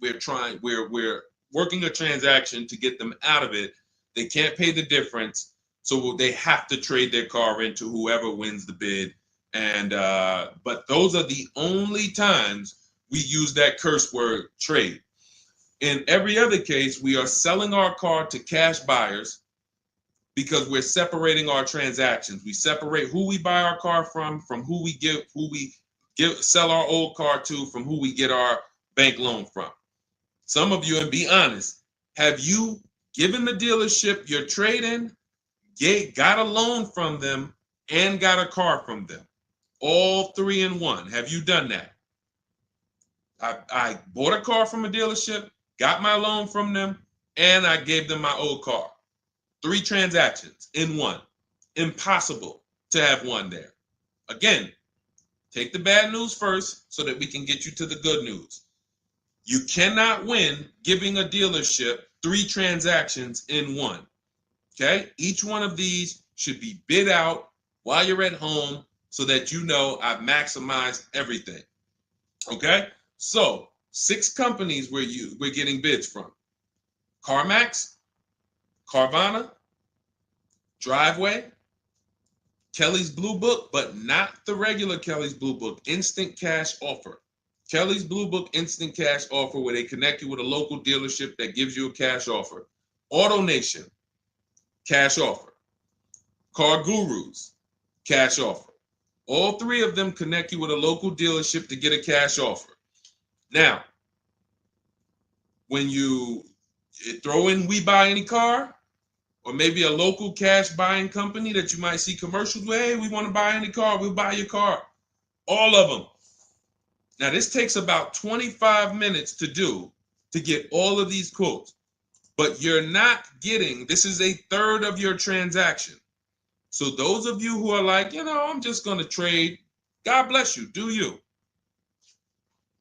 we're working a transaction to get them out of it. They can't pay the difference, so they have to trade their car into whoever wins the bid. And but those are the only times we use that curse word, trade. In every other case, we are selling our car to cash buyers because we're separating our transactions. We separate who we buy our car from who we sell our old car to, from who we get our bank loan from. Some of you, and be honest, have you given the dealership your trade-in, got a loan from them, and got a car from them? All 3 in one. Have you done that? I bought a car from a dealership, got my loan from them, and I gave them my old car. 3 transactions in one. Impossible to have one there. Again, take the bad news first so that we can get you to the good news. You cannot win giving a dealership 3 transactions in one. Okay? Each one of these should be bid out while you're at home so that you know I've maximized everything. Okay? So 6 companies we're getting bids from: CarMax, Carvana, Driveway, Kelly's Blue Book, but not the regular Kelly's Blue Book, Instant Cash Offer. Kelly's Blue Book Instant Cash Offer, where they connect you with a local dealership that gives you a cash offer. Auto Nation, cash offer. Car Gurus, cash offer. All three of them connect you with a local dealership to get a cash offer. Now, when you throw in We Buy Any Car, or maybe a local cash buying company that you might see commercials with, hey, we want to buy any car, we'll buy your car. All of them. Now, this takes about 25 minutes to do to get all of these quotes, but you're not getting, this is a third of your transaction. So those of you who are like, I'm just going to trade, God bless you, do you.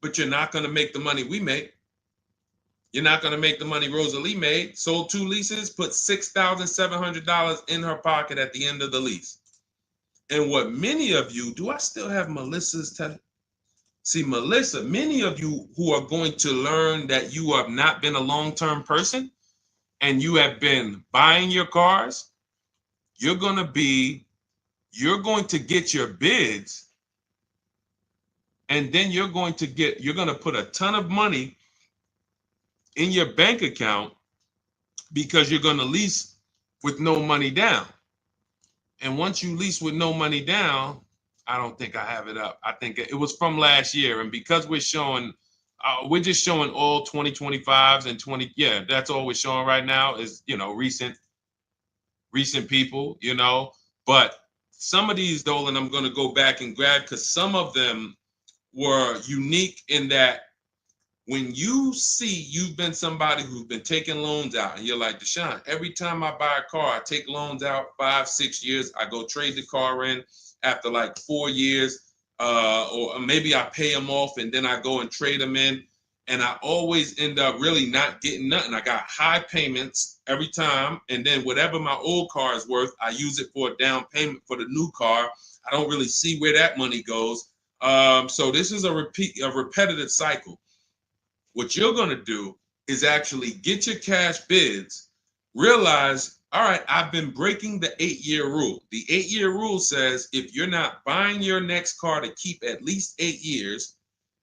But you're not going to make the money we make. You're not going to make the money Rosalie made. Sold 2 leases, put $6,700 in her pocket at the end of the lease. And what many of you, do I still have Melissa's? See, Melissa, many of you who are going to learn that you have not been a long-term person and you have been buying your cars, you're going to get your bids, and then you're going to put a ton of money in your bank account because you're going to lease with no money down. And once you lease with no money down, I don't think I have it up. I think it was from last year. And because we're just showing all 2025s and 20. Yeah, that's all we're showing right now is, recent people, but some of these, Dolan, I'm going to go back and grab because some of them were unique in that when you see you've been somebody who's been taking loans out and you're like, Deshone, every time I buy a car, I take loans out 5-6 years. I go trade the car in after like 4 years, or maybe I pay them off and then I go and trade them in. And I always end up really not getting nothing. I got high payments every time. And then whatever my old car is worth, I use it for a down payment for the new car. I don't really see where that money goes. So this is a repetitive cycle. What you're going to do is actually get your cash bids, realize, all right, I've been breaking the 8-year rule. The 8-year rule says if you're not buying your next car to keep at least 8 years,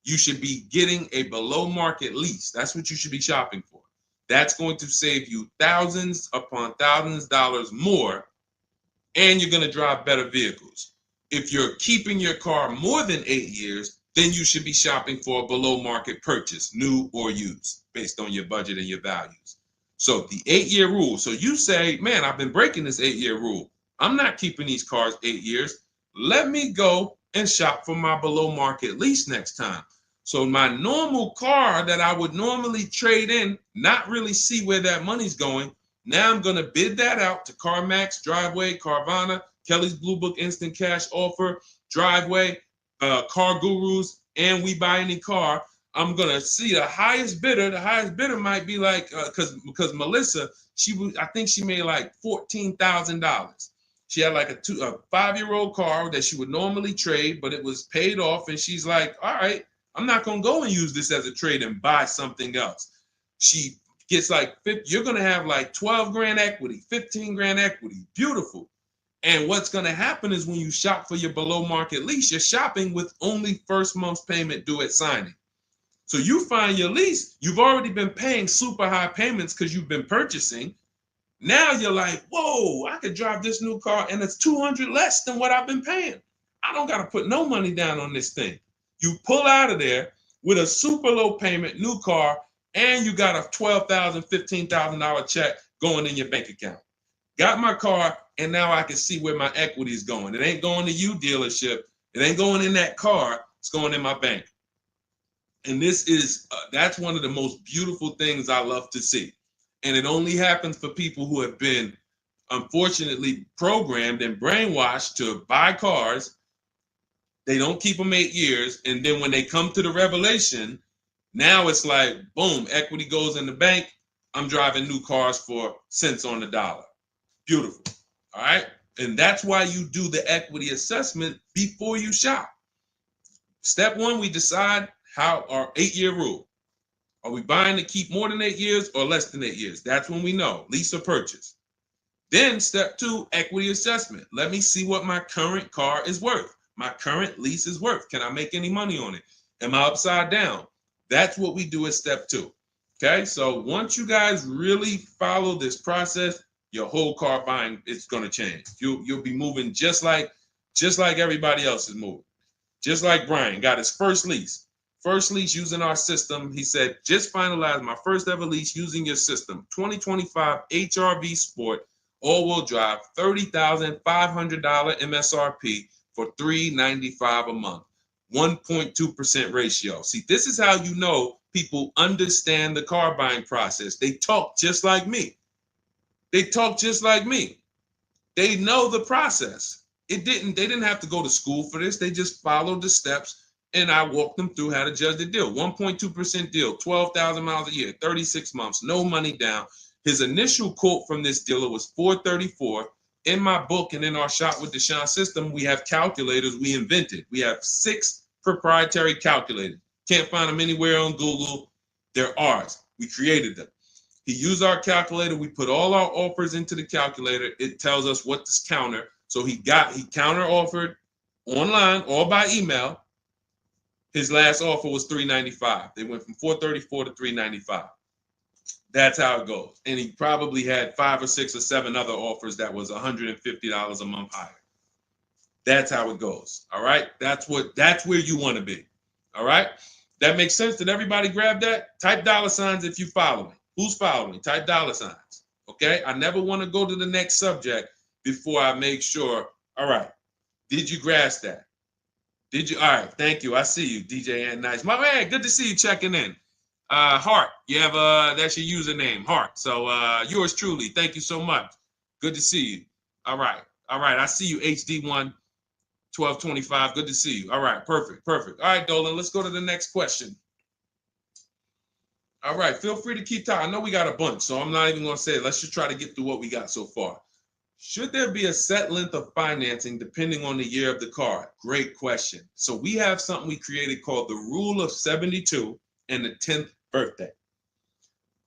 you should be getting a below market lease. That's what you should be shopping for. That's going to save you thousands upon thousands of dollars more, and you're going to drive better vehicles. If you're keeping your car more than 8 years, then you should be shopping for a below market purchase, new or used, based on your budget and your values. So the 8-year rule. So you say, man, I've been breaking this 8-year rule. I'm not keeping these cars 8 years. Let me go and shop for my below market lease next time. So my normal car that I would normally trade in, not really see where that money's going. Now I'm going to bid that out to CarMax, Driveway, Carvana, Kelly's Blue Book Instant Cash Offer, Driveway, Car Gurus, and We Buy Any Car. I'm going to see the highest bidder. The highest bidder might be like, because Melissa, I think she made like $14,000. She had like a 5-year-old car that she would normally trade, but it was paid off. And she's like, all right, I'm not going to go and use this as a trade and buy something else. She gets like, you're going to have like 12 grand equity, 15 grand equity. Beautiful. And what's going to happen is when you shop for your below market lease, you're shopping with only first month's payment due at signing. So you find your lease, you've already been paying super high payments because you've been purchasing. Now you're like, whoa, I could drive this new car and it's $200 less than what I've been paying. I don't got to put no money down on this thing. You pull out of there with a super low payment, new car, and you got a $12,000, $15,000 check going in your bank account. Got my car, and now I can see where my equity is going. It ain't going to you, dealership. It ain't going in that car. It's going in my bank. And this is, that's one of the most beautiful things I love to see. And it only happens for people who have been, unfortunately, programmed and brainwashed to buy cars. They don't keep them 8 years. And then when they come to the revelation, now it's like, boom, equity goes in the bank. I'm driving new cars for cents on the dollar. Beautiful. All right. And that's why you do the equity assessment before you shop. Step one, we decide how our 8-year rule. Are we buying to keep more than 8 years or less than 8 years? That's when we know, lease or purchase. Then step two, equity assessment. Let me see what my current car is worth. My current lease is worth. Can I make any money on it? Am I upside down? That's what we do at step 2. Okay, so once you guys really follow this process, your whole car buying is going to change. You'll be moving just like everybody else is moving. Just like Brian got his first lease. First lease using our system. He said, just finalized my first ever lease using your system. 2025 HRV Sport, all-wheel drive, $30,500 MSRP for $395 a month. 1.2% ratio. See, this is how you know people understand the car buying process. They talk just like me. They talk just like me. They know the process. They didn't have to go to school for this. They just followed the steps, and I walked them through how to judge the deal. 1.2% deal, 12,000 miles a year, 36 months, no money down. His initial quote from this dealer was $434. In my book and in our Shop with Deshone system, we have calculators we invented. We have 6 proprietary calculators. Can't find them anywhere on Google. They're ours. We created them. He used our calculator. We put all our offers into the calculator. It tells us what to counter. So he counter offered online or by email. His last offer was $395. They went from $434 to $395. That's how it goes. And he probably had 5 or 6 or 7 other offers that was $150 a month higher. That's how it goes. All right. That's where you want to be. All right. That makes sense. Did everybody grab that? Type $ if you follow me. Who's following? Type $. Okay. I never want to go to the next subject before I make sure. All right. Did you grasp that? Did you? All right. Thank you. I see you, DJ and Nice. My man, good to see you checking in. Hart, you have that's your username, Hart. So yours truly. Thank you so much. Good to see you. All right. I see you, HD1 1225. Good to see you. All right, perfect. All right, Dolan, let's go to the next question. All right, feel free to keep talking. I know we got a bunch, so I'm not even going to say it. Let's just try to get through what we got so far. Should there be a set length of financing depending on the year of the car? Great question. So we have something we created called the Rule of 72 and the 10th birthday.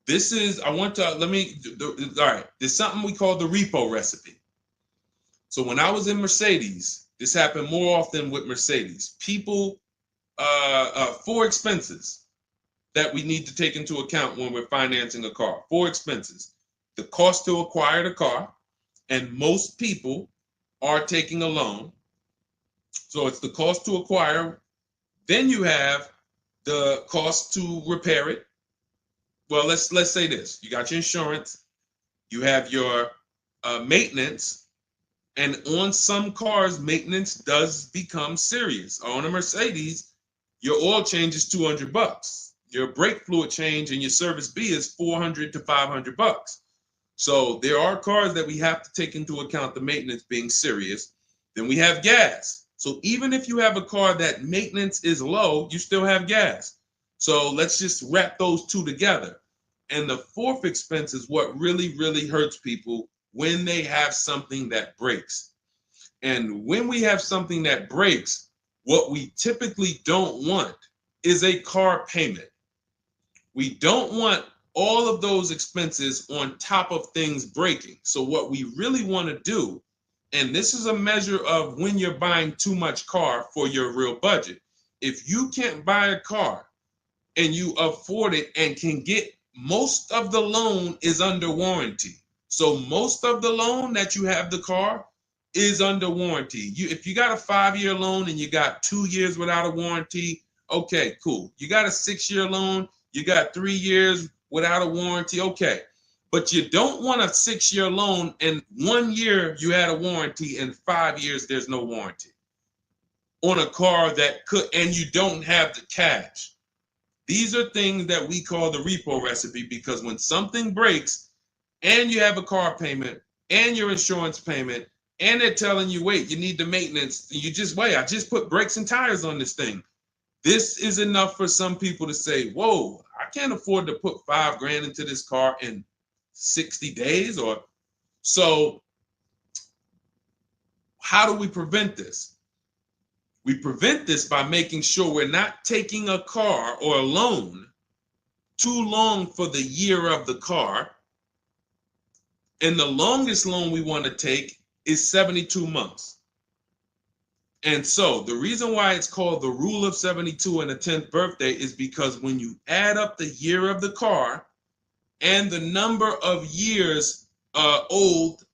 This is, all right, there's something we call the repo recipe. So when I was in Mercedes, this happened more often with Mercedes. People, 4 expenses that we need to take into account when we're financing a car. 4 expenses. The cost to acquire the car, and most people are taking a loan. So it's the cost to acquire. Then you have the cost to repair it. Well, let's say this. You got your insurance. You have your maintenance. And on some cars, maintenance does become serious. On a Mercedes, your oil change is $200. Your brake fluid change and your service B is $400 to $500. So there are cars that we have to take into account the maintenance being serious. Then we have gas. So even if you have a car that maintenance is low, you still have gas. So let's just wrap those 2 together. And the 4th expense is what really, really hurts people when they have something that breaks. And when we have something that breaks, what we typically don't want is a car payment. We don't want all of those expenses on top of things breaking. So what we really want to do, and this is a measure of when you're buying too much car for your real budget. If you can't buy a car and you afford it and can get, most of the loan is under warranty. So most of the loan that you have the car is under warranty. If you got a 5-year loan and you got 2 years without a warranty, okay, cool. You got a 6-year loan, you got 3 years without a warranty, okay. But you don't want a 6-year loan and 1 year you had a warranty and 5 years there's no warranty on a car that could, and you don't have the cash. These are things that we call the repo recipe, because when something breaks and you have a car payment and your insurance payment and they're telling you, wait, you need the maintenance, you just wait, I just put brakes and tires on this thing. This is enough for some people to say, whoa, I can't afford to put $5,000 into this car in 60 days. Or so how do we prevent this? We prevent this by making sure we're not taking a car or a loan too long for the year of the car. And the longest loan we want to take is 72 months. And so the reason why it's called the rule of 72 and the 10th birthday is because when you add up the year of the car and the number of years old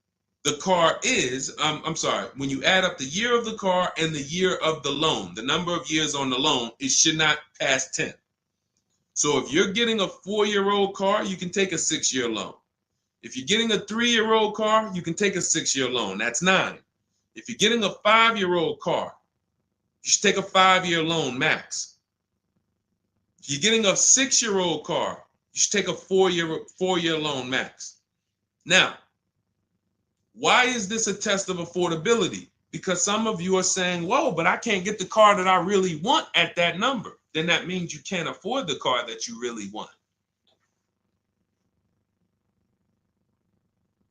the car is, I'm sorry, when you add up the year of the car and the year of the loan, the number of years on the loan, it should not pass 10. So if you're getting a 4-year-old car, you can take a 6-year loan. If you're getting a 3-year-old car, you can take a 6-year loan. That's 9. If you're getting a 5-year-old car, you should take a 5-year loan max. If you're getting a 6-year-old car, you should take a 4-year loan max. Now, why is this a test of affordability? Because some of you are saying, whoa, but I can't get the car that I really want at that number. Then that means you can't afford the car that you really want.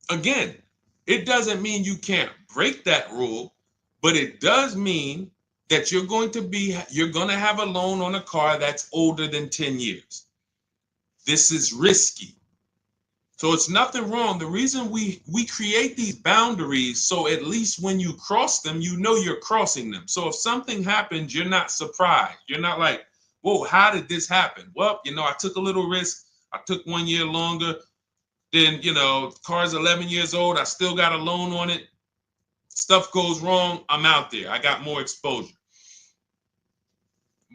Again, it doesn't mean you can't break that rule, but it does mean that you're going to have a loan on a car that's older than 10 years. This is risky. So it's nothing wrong. The reason we create these boundaries, so at least when you cross them, you know you're crossing them. So if something happens, you're not surprised. You're not like, whoa, how did this happen? Well, I took a little risk. I took 1 year longer. Then, the car's 11 years old. I still got a loan on it. Stuff goes wrong. I'm out there. I got more exposure.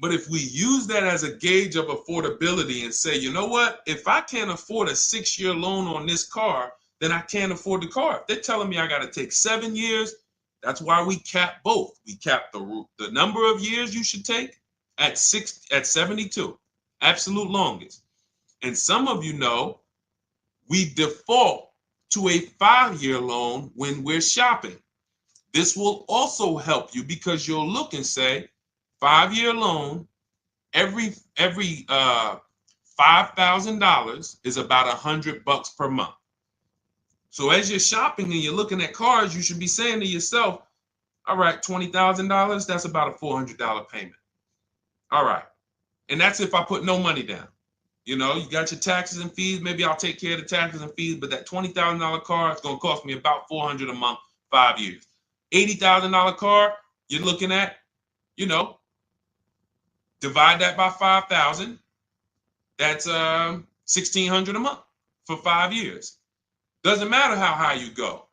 But if we use that as a gauge of affordability and say, you know what, if I can't afford a 6-year loan on this car, then I can't afford the car. If they're telling me I got to take 7 years, that's why we cap both. We cap the number of years you should take at 72, absolute longest. And some of you know we default to a 5-year loan when we're shopping. This will also help you because you'll look and say, 5-year loan, every $5,000 is about $100 per month. So as you're shopping and you're looking at cars, you should be saying to yourself, all right, $20,000, that's about a $400 payment. All right. And that's if I put no money down. You got your taxes and fees. Maybe I'll take care of the taxes and fees, but that $20,000 car is going to cost me about $400 a month, 5 years. $80,000 car, you're looking at, divide that by 5,000. That's $1,600 a month for 5 years. Doesn't matter how high you go.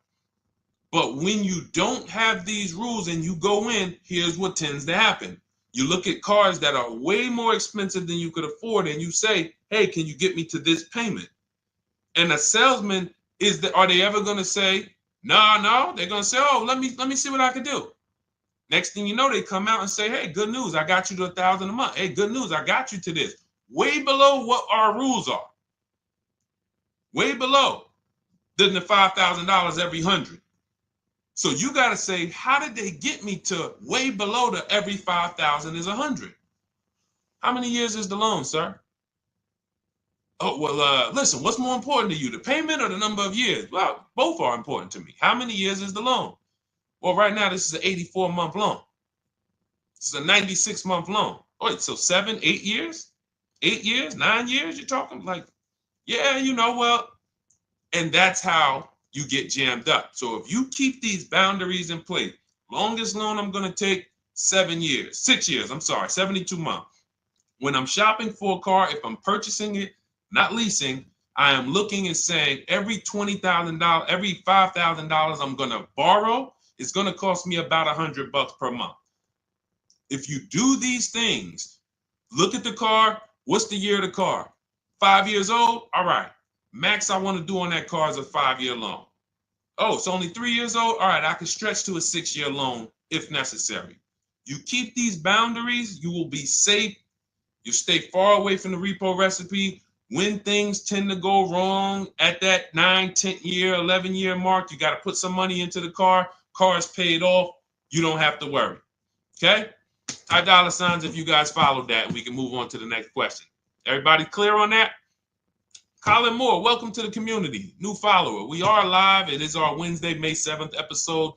But when you don't have these rules and you go in, here's what tends to happen. You look at cars that are way more expensive than you could afford and you say, hey, can you get me to this payment? And a salesman, are they ever going to say, no, they're going to say, oh, let me see what I can do. Next thing you know, they come out and say, hey, good news, I got you to $1,000 a month. Hey, good news, I got you to this. Way below what our rules are. Way below than the $5,000 every 100. So you got to say, how did they get me to way below the every 5,000 is 100? How many years is the loan, sir? Oh, well, listen, what's more important to you, the payment or the number of years? Well, both are important to me. How many years is the loan? Well, right now, this is an 84-month loan. This is a 96-month loan. Wait, so 7, 8 years? 8 years, 9 years? You're talking like, yeah, well, and that's how you get jammed up. So if you keep these boundaries in place, longest loan I'm going to take 6 years, 72 months. When I'm shopping for a car, if I'm purchasing it, not leasing, I am looking and saying every $20,000, every $5,000 I'm going to borrow, it's going to cost me about $100 per month. If you do these things, look at the car. What's the year of the car? 5 years old? All right. Max I want to do on that car is a 5-year loan. Oh, it's only 3 years old? All right, I can stretch to a 6-year loan if necessary. You keep these boundaries, you will be safe. You stay far away from the repo recipe. When things tend to go wrong at that 9, 10 year, 11 year mark, you got to put some money into the car. Car is paid off. You don't have to worry. Okay? High dollar signs if you guys followed that. We can move on to the next question. Everybody clear on that? Colin Moore, welcome to the community. New follower. We are live. It is our Wednesday, May 7th episode.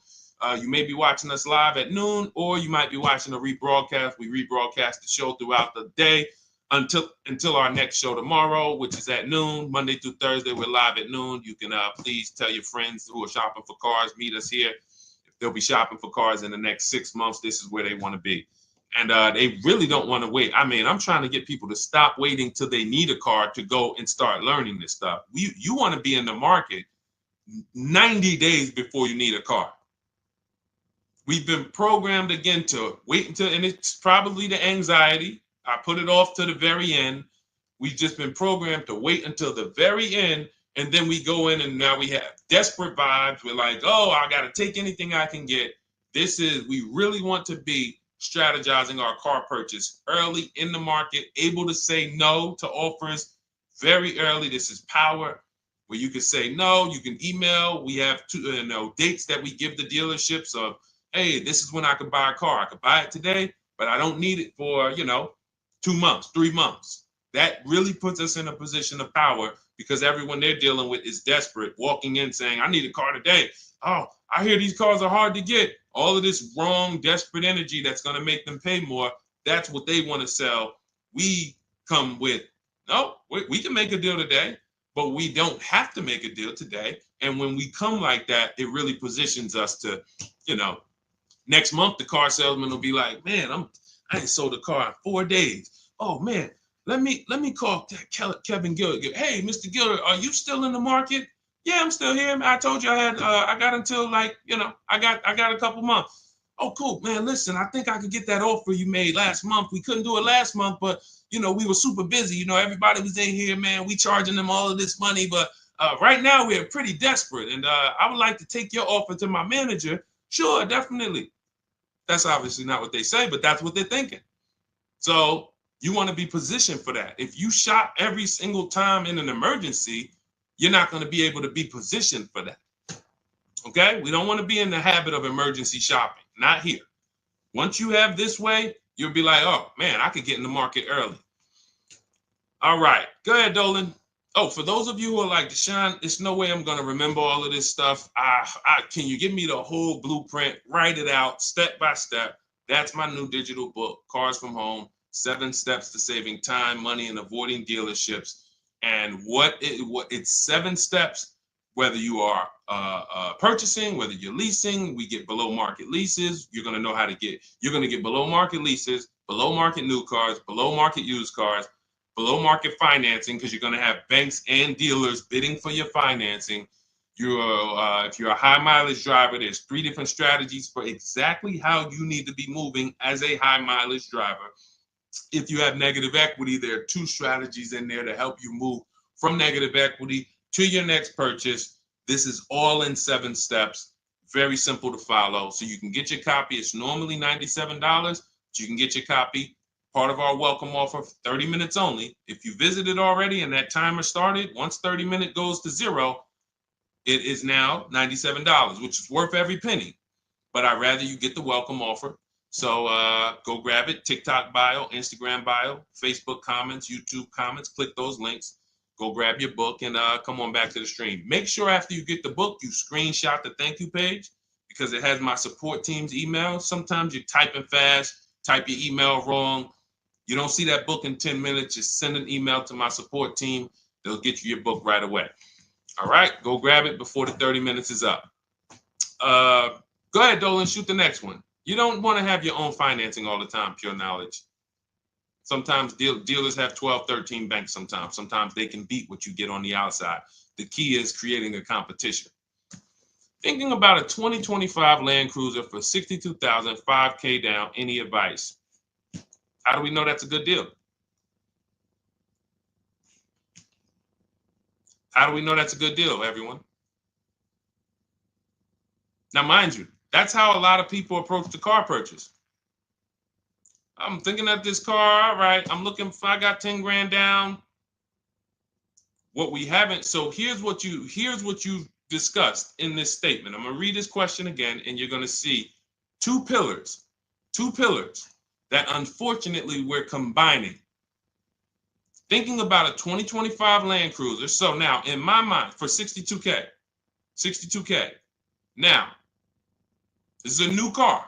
You may be watching us live at noon, or you might be watching a rebroadcast. We rebroadcast the show throughout the day until our next show tomorrow, which is at noon. Monday through Thursday, we're live at noon. You can please tell your friends who are shopping for cars, meet us here. If they'll be shopping for cars in the next 6 months. This is where they want to be. And they really don't want to wait. I mean, I'm trying to get people to stop waiting till they need a car to go and start learning this stuff. You want to be in the market 90 days before you need a car. We've been programmed again to wait until, and it's probably the anxiety. I put it off to the very end. We've just been programmed to wait until the very end, and then we go in and now we have desperate vibes. We're like, oh, I got to take anything I can get. We really want to be strategizing our car purchase early in the market, able to say no to offers very early. This is power, where you can say no, you can email. We have dates that we give the dealerships of, hey, this is when I could buy a car. I could buy it today, but I don't need it for, 2 months, 3 months. That really puts us in a position of power, because everyone they're dealing with is desperate, walking in saying, I need a car today. Oh, I hear these cars are hard to get. All of this wrong, desperate energy that's going to make them pay more. That's what they want to sell. We come with, no, we can make a deal today, but we don't have to make a deal today. And when we come like that, it really positions us to, next month, the car salesman will be like, man, I ain't sold a car in 4 days. Oh man, let me call Kevin Gilder. Hey, Mr. Gilder, are you still in the market? Yeah, I'm still here. I told you I got until I got a couple months. Oh, cool, man. Listen, I think I could get that offer you made last month. We couldn't do it last month, but we were super busy. Everybody was in here, man. We charging them all of this money, but right now we're pretty desperate, and I would like to take your offer to my manager. Sure, definitely. That's obviously not what they say, but that's what they're thinking. So you want to be positioned for that. If you shop every single time in an emergency, you're not going to be able to be positioned for that. Okay? We don't want to be in the habit of emergency shopping. Not here. Once you have this way, you'll be like, oh, man, I could get in the market early. All right. Go ahead, Dolan. Oh, for those of you who are like, Deshone, there's no way I'm going to remember all of this stuff. Can you give me the whole blueprint? Write it out step by step. That's my new digital book, Cars from Home, 7 Steps to Saving Time, Money, and Avoiding Dealerships. And it's 7 steps, whether you are purchasing, whether you're leasing. We get below market leases. You're going to get below market leases, below market new cars, below market used cars, below market financing, because you're going to have banks and dealers bidding for your financing. If you're a high mileage driver, there's 3 different strategies for exactly how you need to be moving as a high mileage driver. If you have negative equity, there are 2 strategies in there to help you move from negative equity to your next purchase. This is all in 7 steps. Very simple to follow. So you can get your copy. It's normally $97, but you can get your copy. Part of our welcome offer, 30 minutes only. If you visited already and that timer started, once 30 minutes goes to 0, it is now $97, which is worth every penny. But I'd rather you get the welcome offer. So go grab it. TikTok bio, Instagram bio, Facebook comments, YouTube comments. Click those links. Go grab your book and come on back to the stream. Make sure after you get the book, you screenshot the thank you page, because it has my support team's email. Sometimes you're typing fast, type your email wrong. You don't see that book in 10 minutes, just send an email to my support team. They'll get you your book right away. All right, go grab it before the 30 minutes is up. Go ahead, Dolan, shoot the next one. You don't want to have your own financing all the time, pure knowledge. Sometimes dealers have 12, 13 banks sometimes. Sometimes they can beat what you get on the outside. The key is creating a competition. Thinking about a 2025 Land Cruiser for $62,000, $5K down, any advice? How do we know that's a good deal? How do we know that's a good deal, everyone? Now, mind you, that's how a lot of people approach the car purchase. I'm thinking of this car, all right, I'm looking for, I got 10 grand down. What we haven't, so here's what you discussed in this statement. I'm gonna read this question again, and you're gonna see two pillars that unfortunately we're combining. Thinking about a 2025 Land Cruiser. So now in my mind, for 62K. Now, this is a new car.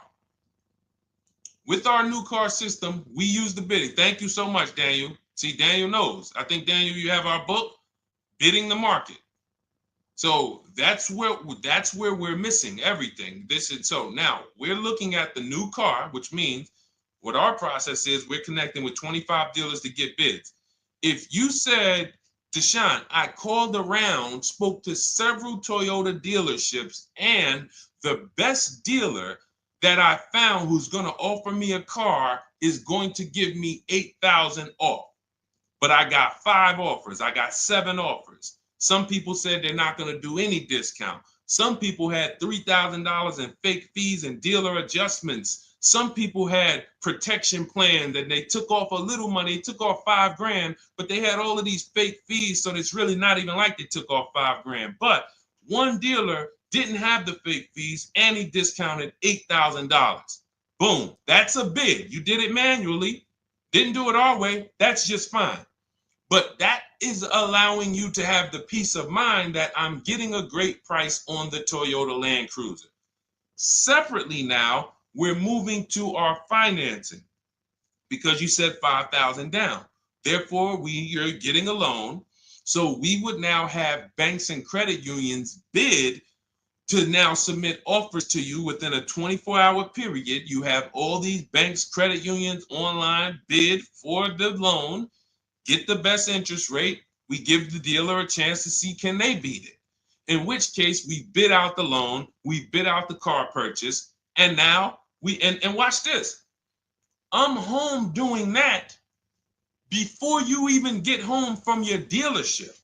With our new car system, we use the bidding. Thank you so much, Daniel. See, Daniel knows. I think, Daniel, you have our book, Bidding the Market. So that's where we're missing everything. So now we're looking at the new car, which means what our process is, we're connecting with 25 dealers to get bids. If you said, Deshone, I called around, spoke to several Toyota dealerships, and the best dealer that I found who's going to offer me a car is going to give me $8,000 off. But I got 5 offers. I got 7 offers. Some people said they're not going to do any discount. Some people had $3,000 in fake fees and dealer adjustments. Some people had protection plans and they took off a little money, took off $5,000, but they had all of these fake fees. So it's really not even like they took off $5,000. But one dealer didn't have the fake fees and he discounted $8,000. Boom. That's a bid. You did it manually. Didn't do it our way. That's just fine. But that is allowing you to have the peace of mind that I'm getting a great price on the Toyota Land Cruiser. Separately now, we're moving to our financing because you said $5,000 down. Therefore, you're getting a loan. So we would now have banks and credit unions bid to now submit offers to you within a 24-hour period. You have all these banks, credit unions online bid for the loan. Get the best interest rate. We give the dealer a chance to see can they beat it. In which case we bid out the loan, we bid out the car purchase, and now and watch this. I'm home doing that before you even get home from your dealership.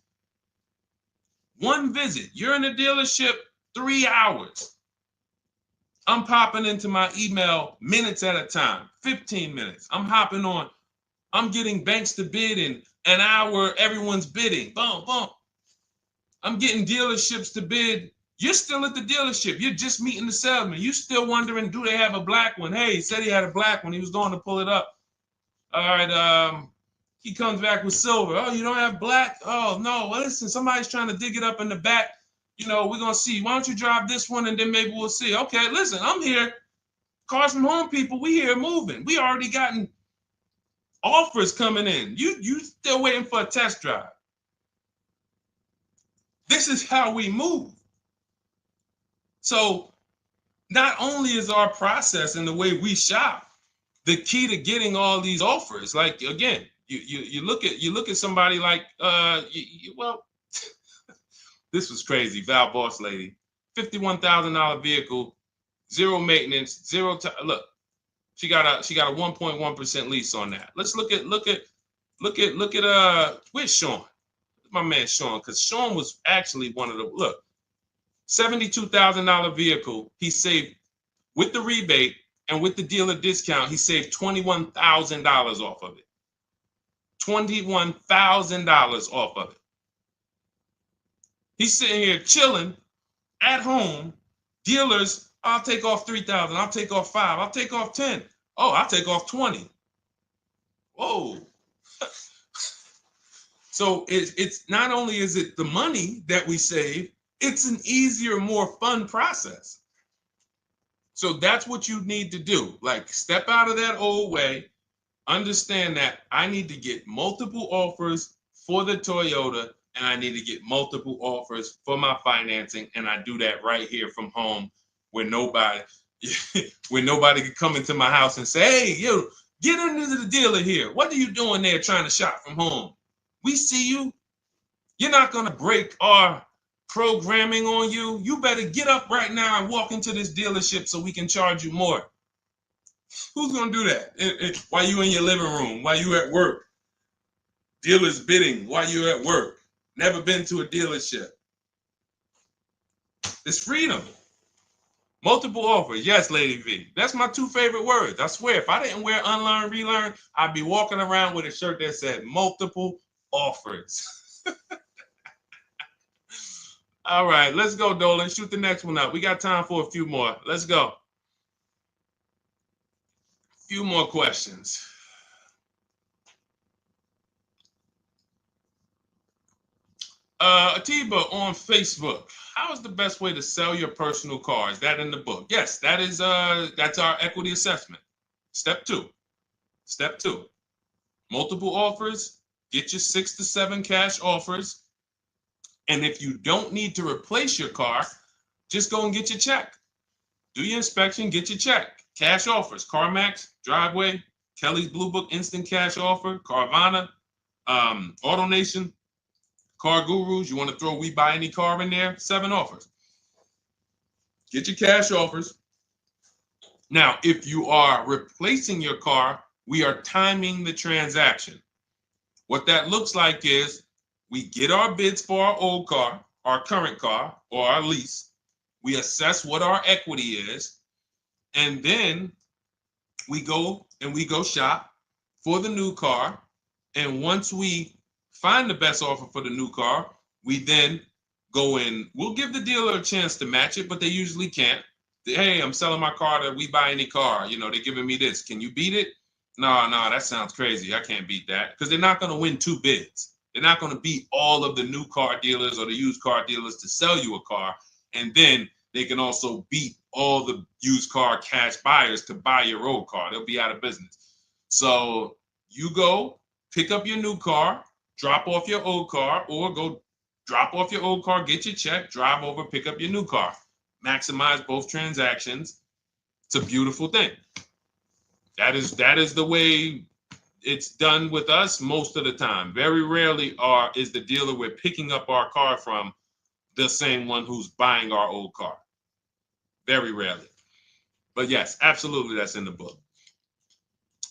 One visit, you're in the dealership 3 hours. I'm popping into my email minutes at a time, 15 minutes. I'm hopping on. I'm getting banks to bid in an hour. Everyone's bidding. Boom, boom. I'm getting dealerships to bid. You're still at the dealership. You're just meeting the salesman. You're still wondering, do they have a black one? Hey, he said he had a black one. He was going to pull it up. All right. He comes back with silver. Oh, you don't have black? Oh, no. Well, listen, somebody's trying to dig it up in the back. We're going to see. Why don't you drive this one and then maybe we'll see. Okay, listen, I'm here. Cars from Home people, we here moving. We already gotten offers coming in. You still waiting for a test drive. This is how we move. So not only is our process and the way we shop the key to getting all these offers, like again, you look at somebody like this was crazy. Val Boss lady, $51,000 vehicle, zero maintenance, zero time. Look, she got a 1.1% lease on that. Let's look at where's Sean? My man Sean, because Sean was actually one of the $72,000 vehicle. He saved with the rebate and with the dealer discount. He saved $21,000 off of it. $21,000 off of it. He's sitting here chilling at home. Dealers, I'll take off 3,000. I'll take off 5. I'll take off 10. Oh, I'll take off 20. Whoa. So it's not only is it the money that we save, it's an easier, more fun process. So that's what you need to do. Like, step out of that old way. Understand that I need to get multiple offers for the Toyota, and I need to get multiple offers for my financing, and I do that right here from home, where nobody can come into my house and say, hey, you get into the dealer here. What are you doing there trying to shop from home? We see you. You're not going to break our programming on you. You better get up right now and walk into this dealership so we can charge you more. Who's going to do that? While you in your living room, while you at work. Dealers bidding while you're at work. Never been to a dealership. It's freedom. Multiple offers. Yes, Lady V. That's my 2 favorite words. I swear, if I didn't wear unlearn, relearn, I'd be walking around with a shirt that said multiple offers. All right, let's go, Dolan. Shoot the next one up. We got time for a few more. Let's go. Few more questions. Atiba on Facebook. How is the best way to sell your personal car? Is that in the book? Yes, that is. That's our equity assessment. Step 2. Step 2. Multiple offers. Get your 6 to 7 cash offers, And if you don't need to replace your car, just go and get your check. Do your inspection, get your check. Cash offers, CarMax, Driveway, Kelly's Blue Book Instant Cash Offer, Carvana, AutoNation, Car Gurus. You want to throw We Buy Any Car in there? 7 offers. Get your cash offers. Now, if you are replacing your car, we are timing the transaction. What that looks like is we get our bids for our old car, our current car, or our lease. We assess what our equity is, and then we go shop for the new car. And once we find the best offer for the new car, we then go in. We'll give the dealer a chance to match it, but they usually can't. Hey, I'm selling my car to We Buy Any Car. You know, they're giving me this. Can you beat it? No, that sounds crazy. I can't beat that, because they're not going to win 2 bids. They're not going to beat all of the new car dealers or the used car dealers to sell you a car. And then they can also beat all the used car cash buyers to buy your old car. They'll be out of business. So you go pick up your new car, drop off your old car, or go drop off your old car, get your check, drive over, pick up your new car. Maximize both transactions. It's a beautiful thing. That is the way it's done with us most of the time. Very rarely is the dealer we're picking up our car from the same one who's buying our old car. Very rarely. But yes, absolutely, that's in the book.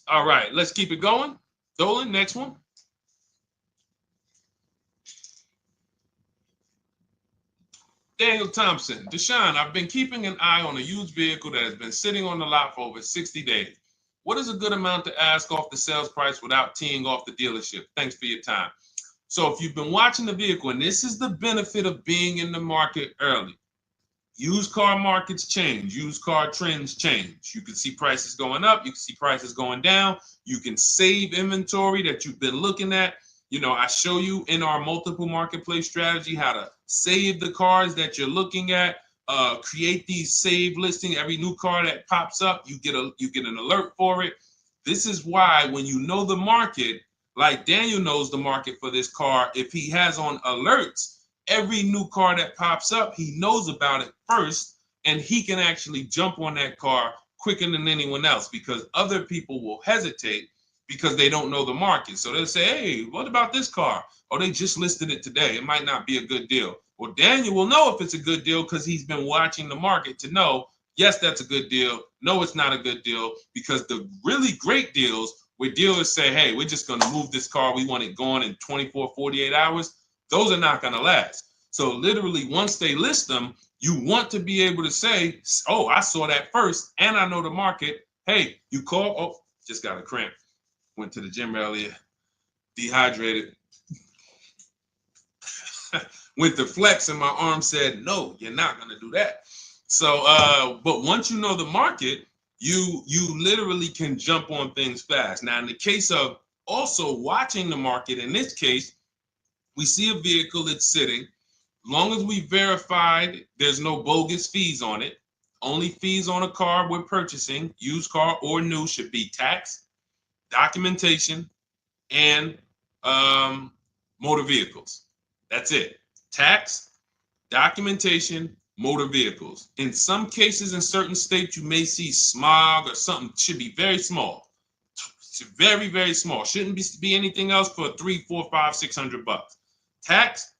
All right, let's keep it going. Dolan, next one. Daniel Thompson, Deshone, I've been keeping an eye on a used vehicle that has been sitting on the lot for over 60 days. What is a good amount to ask off the sales price without teeing off the dealership? Thanks for your time. So if you've been watching the vehicle, and this is the benefit of being in the market early, used car markets change, used car trends change. You can see prices going up, you can see prices going down, you can save inventory that you've been looking at. You know, I show you in our multiple marketplace strategy how to save the cars that you're looking at, create these save listing. Every new car that pops up, you get an alert for it. This is why when you know the market, like Daniel knows the market for this car, if he has on alerts, every new car that pops up, he knows about it first, and he can actually jump on that car quicker than anyone else, because other people will hesitate because they don't know the market. So they'll say, hey, what about this car? Oh, they just listed it today. It might not be a good deal. Well, Daniel will know if it's a good deal because he's been watching the market to know, yes, that's a good deal. No, it's not a good deal, because the really great deals where dealers say, hey, we're just going to move this car. We want it gone in 24, 48 hours. Those are not going to last. So literally, once they list them, you want to be able to say, oh, I saw that first and I know the market. Hey, you call, oh, just got a cramp. Went to the gym earlier, dehydrated. Went to flex and my arm said, no, you're not going to do that. So, but once you know the market, you literally can jump on things fast. Now, in the case of also watching the market, in this case, we see a vehicle that's sitting. As long as we verified there's no bogus fees on it, only fees on a car we're purchasing, used car or new, should be tax, documentation, and motor vehicles. That's it. Tax, documentation, motor vehicles. In some cases, in certain states, you may see smog or something. Should be very small. Very, very small. Shouldn't be anything else for $300, $400, $500, $600. Tax,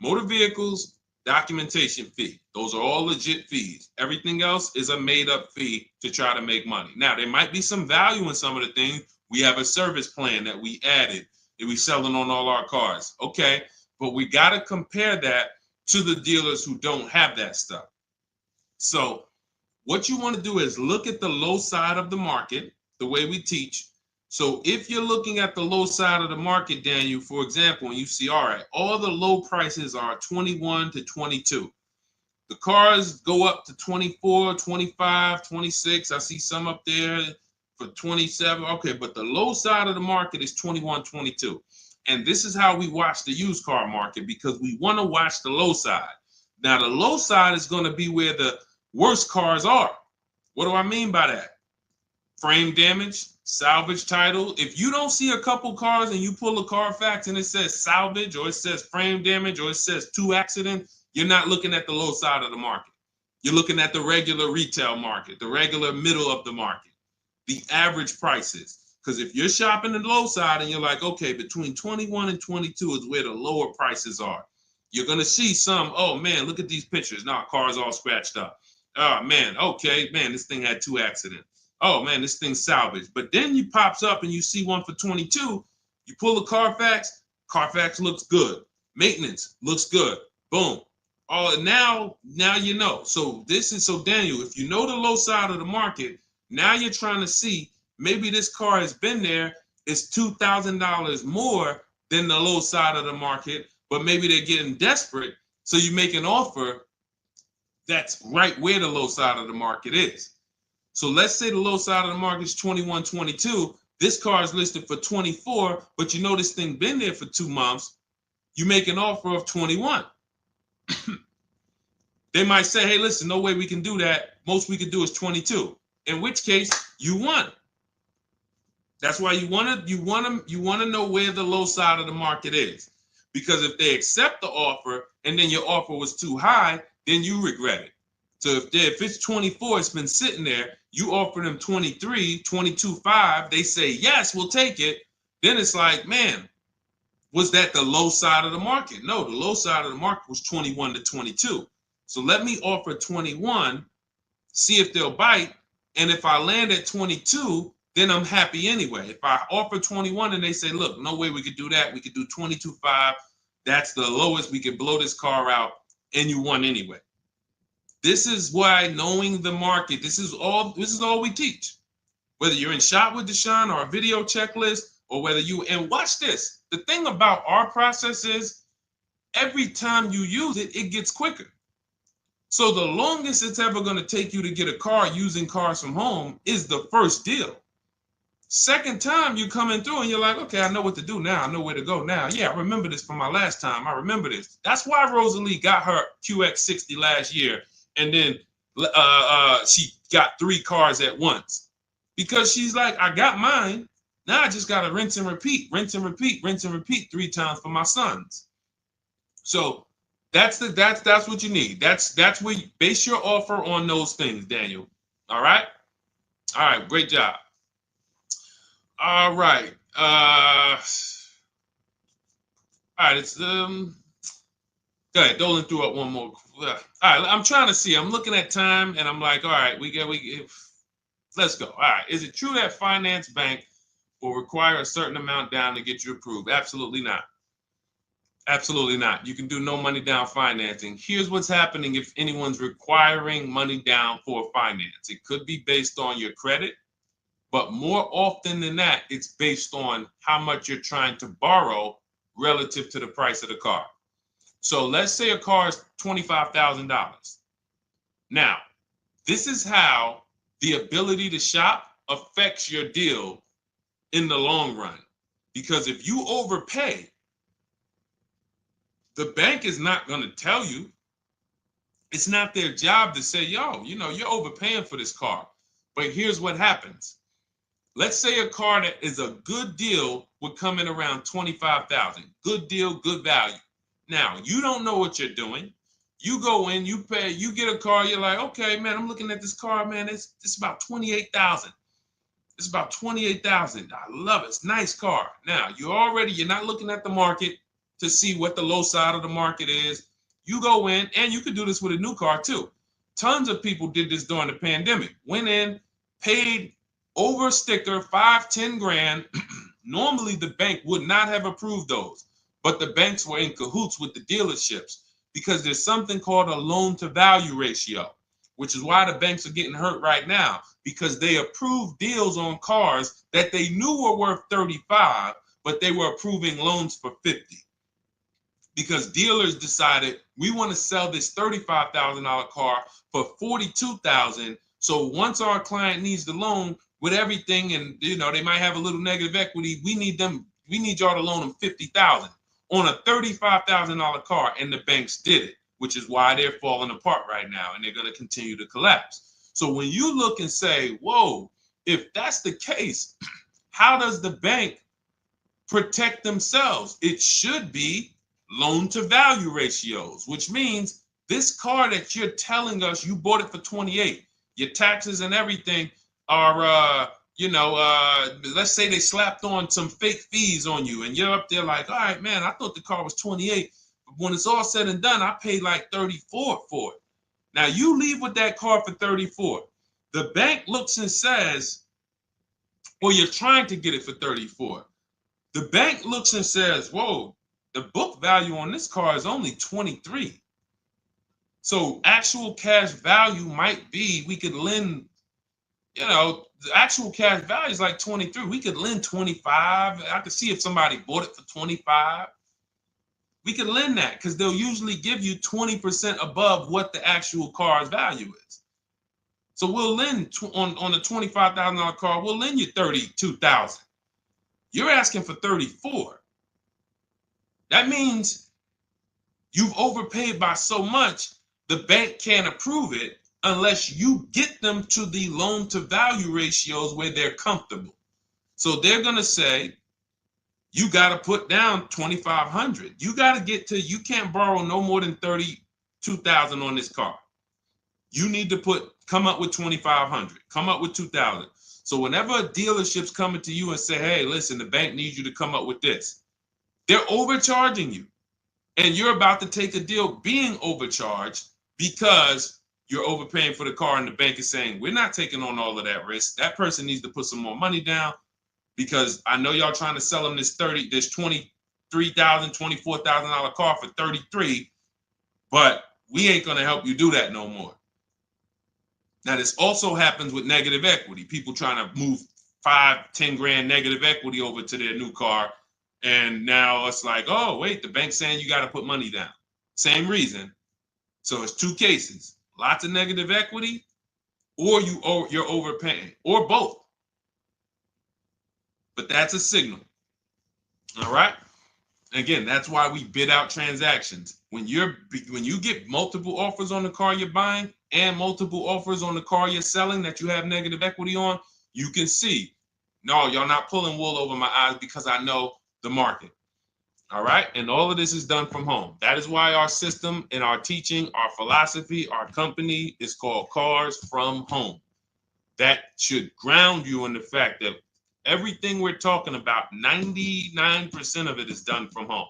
motor vehicles, documentation fee. Those are all legit fees. Everything else is a made-up fee to try to make money. Now, there might be some value in some of the things. We have a service plan that we added that we selling on all our cars. Okay, but we got to compare that to the dealers who don't have that stuff. So what you want to do is look at the low side of the market, the way we teach. So if you're looking at the low side of the market, Daniel, for example, and you see, all right, all the low prices are 21 to 22. The cars go up to 24, 25, 26. I see some up there for 27. Okay, but the low side of the market is 21, 22. And this is how we watch the used car market, because we want to watch the low side. Now, the low side is going to be where the worst cars are. What do I mean by that? frame damage, salvage title. If you don't see a couple cars and you pull a Carfax and it says salvage or it says frame damage or it says 2 accident, you're not looking at the low side of the market. You're looking at the regular retail market, the regular middle of the market, the average prices. Because if you're shopping the low side and you're like, okay, between 21 and 22 is where the lower prices are, you're going to see some, oh man, look at these pictures. Now, car's all scratched up. Oh man, okay, man, this thing had 2 accidents. Oh man, this thing's salvaged. But then you pops up and you see one for 22. You pull the Carfax, Carfax looks good. Maintenance looks good. Boom. Oh, now you know. So Daniel, if you know the low side of the market, now you're trying to see maybe this car has been there. It's $2,000 more than the low side of the market, but maybe they're getting desperate. So you make an offer that's right where the low side of the market is. So let's say the low side of the market is 21, 22. This car is listed for 24, but you know this thing been there for 2 months. You make an offer of 21. They might say, hey, listen, no way we can do that. Most we can do is 22. In which case, you won. That's why you want to know where the low side of the market is. Because if they accept the offer and then your offer was too high, then you regret it. So if it's 24, it's been sitting there, you offer them 23, 22.5, they say, yes, we'll take it. Then it's like, man, was that the low side of the market? No, the low side of the market was 21 to 22. So let me offer 21, see if they'll bite. And if I land at 22, then I'm happy anyway. If I offer 21 and they say, look, no way we could do that. We could do 22.5. That's the lowest. We could blow this car out and you won anyway. This is why knowing the market, this is all we teach. Whether you're in Shop with Deshone or a video checklist, or whether and watch this. The thing about our process is every time you use it, it gets quicker. So the longest it's ever going to take you to get a car using Cars from Home is the first deal. Second time you coming through and you're like, okay, I know what to do now. I know where to go now. Yeah, I remember this from my last time. I remember this. That's why Rosalie got her QX60 last year. And then she got 3 cars at once. Because she's like, I got mine. Now I just got to rinse and repeat 3 times for my sons. So that's what you need. That's where you base your offer on those things, Daniel. All right? All right, great job. All right. All right, it's go ahead, Dolan threw up one more. All right, I'm trying to see. I'm looking at time and I'm like, all right, let's go. All right. Is it true that finance bank will require a certain amount down to get you approved? Absolutely not. Absolutely not. You can do no money down financing. Here's what's happening if anyone's requiring money down for finance. It could be based on your credit, but more often than that, it's based on how much you're trying to borrow relative to the price of the car. So let's say a car is $25,000. Now, this is how the ability to shop affects your deal in the long run. Because if you overpay, the bank is not going to tell you. It's not their job to say, yo, you're overpaying for this car. But here's what happens. Let's say a car that is a good deal would come in around $25,000. Good deal, good value. Now, you don't know what you're doing. You go in, you pay, you get a car, you're like, okay, man, I'm looking at this car, man, it's about $28,000. It's about $28,000. I love it. It's a nice car. Now, you're not looking at the market to see what the low side of the market is. You go in, and you could do this with a new car too. Tons of people did this during the pandemic. Went in, paid over sticker, 5-10 grand. Normally, the bank would not have approved those, but the banks were in cahoots with the dealerships because there's something called a loan to value ratio, which is why the banks are getting hurt right now, because they approved deals on cars that they knew were worth 35, but they were approving loans for 50. Because dealers decided we want to sell this $35,000 car for $42,000. So once our client needs the loan with everything, and they might have a little negative equity, we need y'all to loan them $50,000 on a $35,000 car, and the banks did it, which is why they're falling apart right now, and they're going to continue to collapse. So when you look and say, whoa, if that's the case, how does the bank protect themselves? It should be loan to value ratios, which means this car that you're telling us you bought it for 28, your taxes and everything are, let's say they slapped on some fake fees on you and you're up there like, all right, man, I thought the car was 28. But when it's all said and done, I paid like 34 for it. Now you leave with that car for 34. The bank looks and says, well, you're trying to get it for 34. The bank looks and says, whoa, the book value on this car is only 23. So actual cash value might be, we could lend, the actual cash value is like 23. We could lend 25. I could see if somebody bought it for 25. We could lend that because they'll usually give you 20% above what the actual car's value is. So we'll lend on a $25,000 car, we'll lend you $32,000. You're asking for 34. That means you've overpaid by so much, the bank can't approve it unless you get them to the loan to value ratios where they're comfortable. So they're going to say, you got to put down 2,500. You got to get to, you can't borrow no more than 32,000 on this car. You need to come up with 2,500, come up with 2,000. So whenever a dealership's coming to you and say, hey, listen, the bank needs you to come up with this, they're overcharging you. And you're about to take a deal being overcharged because you're overpaying for the car and the bank is saying, we're not taking on all of that risk. That person needs to put some more money down because I know y'all trying to sell them this $23,000, $24,000 car for 33, but we ain't going to help you do that no more. Now, this also happens with negative equity. People trying to move 5-10 grand negative equity over to their new car. And now it's like, oh, wait, the bank's saying you got to put money down. Same reason. So it's two cases, lots of negative equity, or you're overpaying, or both. But that's a signal. All right. Again, that's why we bid out transactions. When you get multiple offers on the car you're buying and multiple offers on the car you're selling that you have negative equity on, you can see, no, y'all not pulling wool over my eyes because I know the market. All right. And all of this is done from home. That is why our system and our teaching, our philosophy, our company is called Cars from Home. That should ground you in the fact that everything we're talking about, 99% of it is done from home.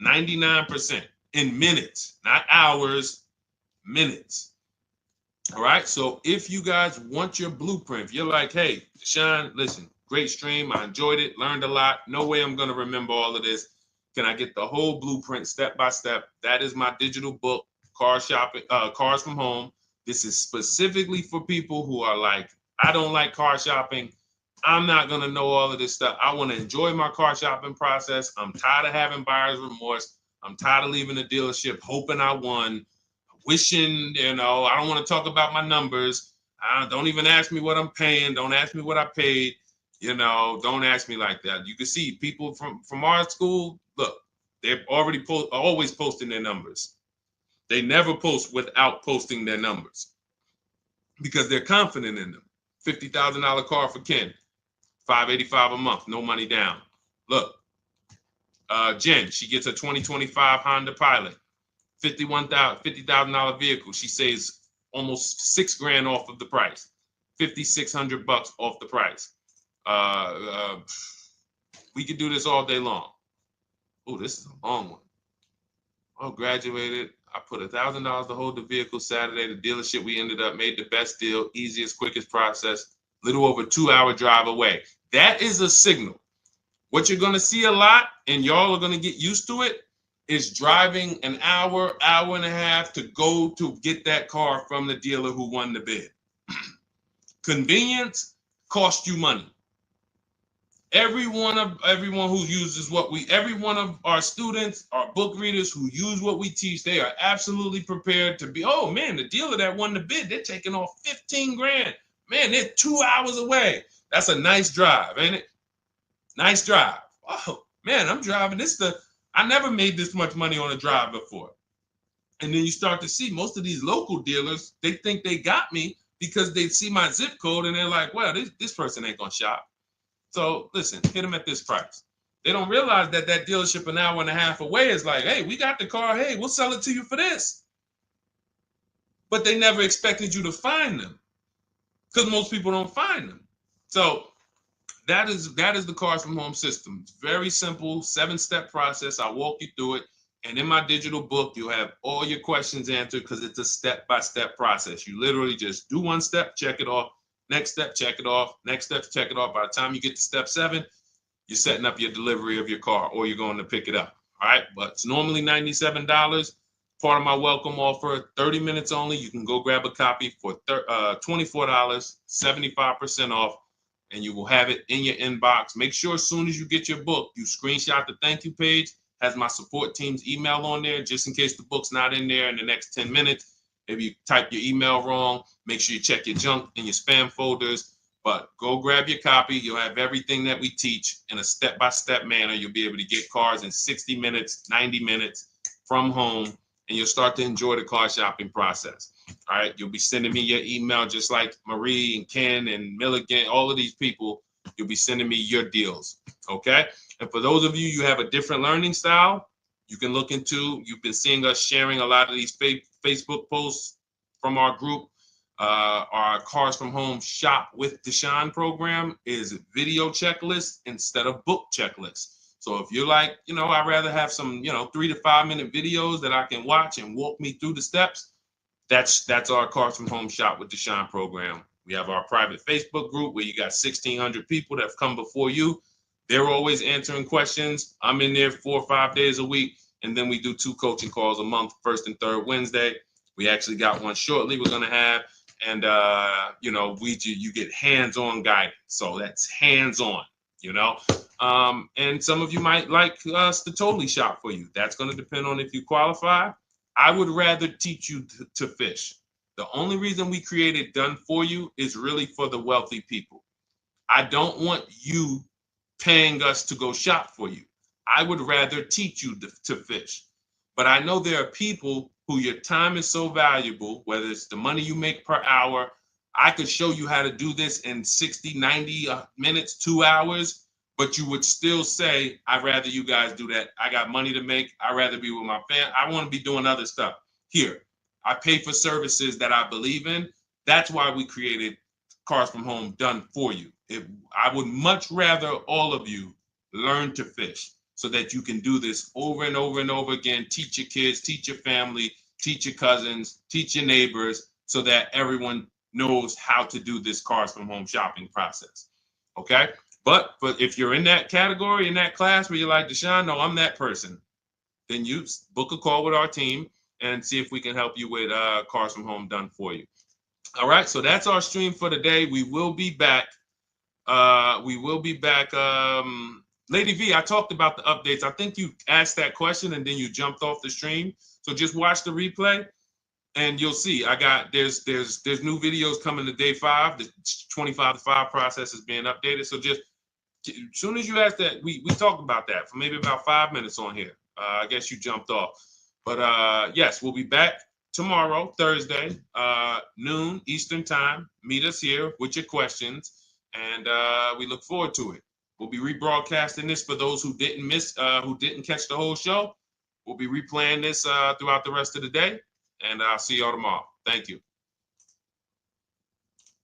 99% in minutes, not hours, minutes. All right. So if you guys want your blueprint, if you're like, hey, Deshone, listen, great stream. I enjoyed it, learned a lot. No way I'm going to remember all of this. Can I get the whole blueprint step by step? That is my digital book, Cars from Home. This is specifically for people who are like, I don't like car shopping. I'm not going to know all of this stuff. I want to enjoy my car shopping process. I'm tired of having buyer's remorse. I'm tired of leaving the dealership hoping I won, wishing, I don't want to talk about my numbers. Don't even ask me what I'm paying. Don't ask me what I paid. Don't ask me like that. You can see people from our school, look, they're already always posting their numbers. They never post without posting their numbers because they're confident in them. $50,000 car for Ken, $585 a month, no money down. Look, Jen, she gets a 2025 Honda Pilot, $50,000 vehicle. She saves almost $6,000 off of the price, $5,600 off the price. We could do this all day long. Oh, this is a long one. Oh, graduated. I put $1,000 to hold the vehicle Saturday. The dealership we ended up made the best deal, easiest, quickest process, little over 2-hour drive away. That is a signal. What you're going to see a lot, and y'all are going to get used to it, is driving an hour, hour and a half to go to get that car from the dealer who won the bid. Convenience costs you money. Every one of our students, our book readers who use what we teach, they are absolutely prepared to be, oh man, the dealer that won the bid, they're taking off $15,000. Man, they're 2 hours away. That's a nice drive, ain't it? Nice drive. Oh man, I'm driving I never made this much money on a drive before. And then you start to see most of these local dealers, they think they got me, because they see my zip code and they're like, well, this person ain't gonna shop. So listen, hit them at this price. They don't realize that that dealership an hour and a half away is like, hey, we got the car. Hey, we'll sell it to you for this. But they never expected you to find them because most people don't find them. So that is the Cars from Home system. It's very simple, 7-step process. I'll walk you through it. And in my digital book, you'll have all your questions answered because it's a step-by-step process. You literally just do one step, check it off. Next step, check it off. Next step, check it off. By the time you get to step 7, you're setting up your delivery of your car or you're going to pick it up. All right. But it's normally $97. Part of my welcome offer, 30 minutes only. You can go grab a copy for $24, 75% off, and you will have it in your inbox. Make sure as soon as you get your book, you screenshot the thank you page, has my support team's email on there, just in case the book's not in there in the next 10 minutes. If you type your email wrong, make sure you check your junk and your spam folders. But go grab your copy. You'll have everything that we teach in a step-by-step manner. You'll be able to get cars in 60 minutes, 90 minutes from home, and you'll start to enjoy the car shopping process. All right. You'll be sending me your email just like Marie and Ken and Milligan, all of these people. You'll be sending me your deals. Okay. And for those of you, you have a different learning style, you can look into, you've been seeing us sharing a lot of these Facebook posts from our group. Our Cars from Home Shop with Deshone program is video checklist instead of book checklist. So if you're like, I'd rather have some, 3 to 5 minute videos that I can watch and walk me through the steps, that's our Cars from Home Shop with Deshone program. We have our private Facebook group where you got 1,600 people that have come before you. They're always answering questions. I'm in there 4 or 5 days a week. And then we do 2 coaching calls a month, first and third Wednesday. We actually got one shortly we're going to have. And, you get hands-on guidance. So that's hands-on, and some of you might like us to totally shop for you. That's going to depend on if you qualify. I would rather teach you to fish. The only reason we created Done For You is really for the wealthy people. I don't want you paying us to go shop for you. I would rather teach you to fish. But I know there are people who your time is so valuable, whether it's the money you make per hour. I could show you how to do this in 60, 90 minutes, 2 hours, but you would still say, I'd rather you guys do that. I got money to make. I'd rather be with my family. I want to be doing other stuff. Here, I pay for services that I believe in. That's why we created Cars from Home Done For You. I would much rather all of you learn to fish so that you can do this over and over and over again. Teach your kids, teach your family, teach your cousins, teach your neighbors, so that everyone knows how to do this Cars from Home shopping process. Okay? But if you're in that category, in that class where you're like, Deshone, no, I'm that person, then you book a call with our team and see if we can help you with Cars from Home Done For You. All right, so that's our stream for today. We will be back. Lady V, I talked about the updates. I think you asked that question and then you jumped off the stream. So just watch the replay and you'll see. There's new videos coming to day 5. The 25 to 5 process is being updated. So just as soon as you asked that, we talked about that for maybe about 5 minutes on here. I guess you jumped off. But yes, we'll be back tomorrow, Thursday, noon Eastern time. Meet us here with your questions, and we look forward to it. We'll be rebroadcasting this for those who didn't catch the whole show. We'll be replaying this throughout the rest of the day, and I'll see y'all tomorrow. Thank you.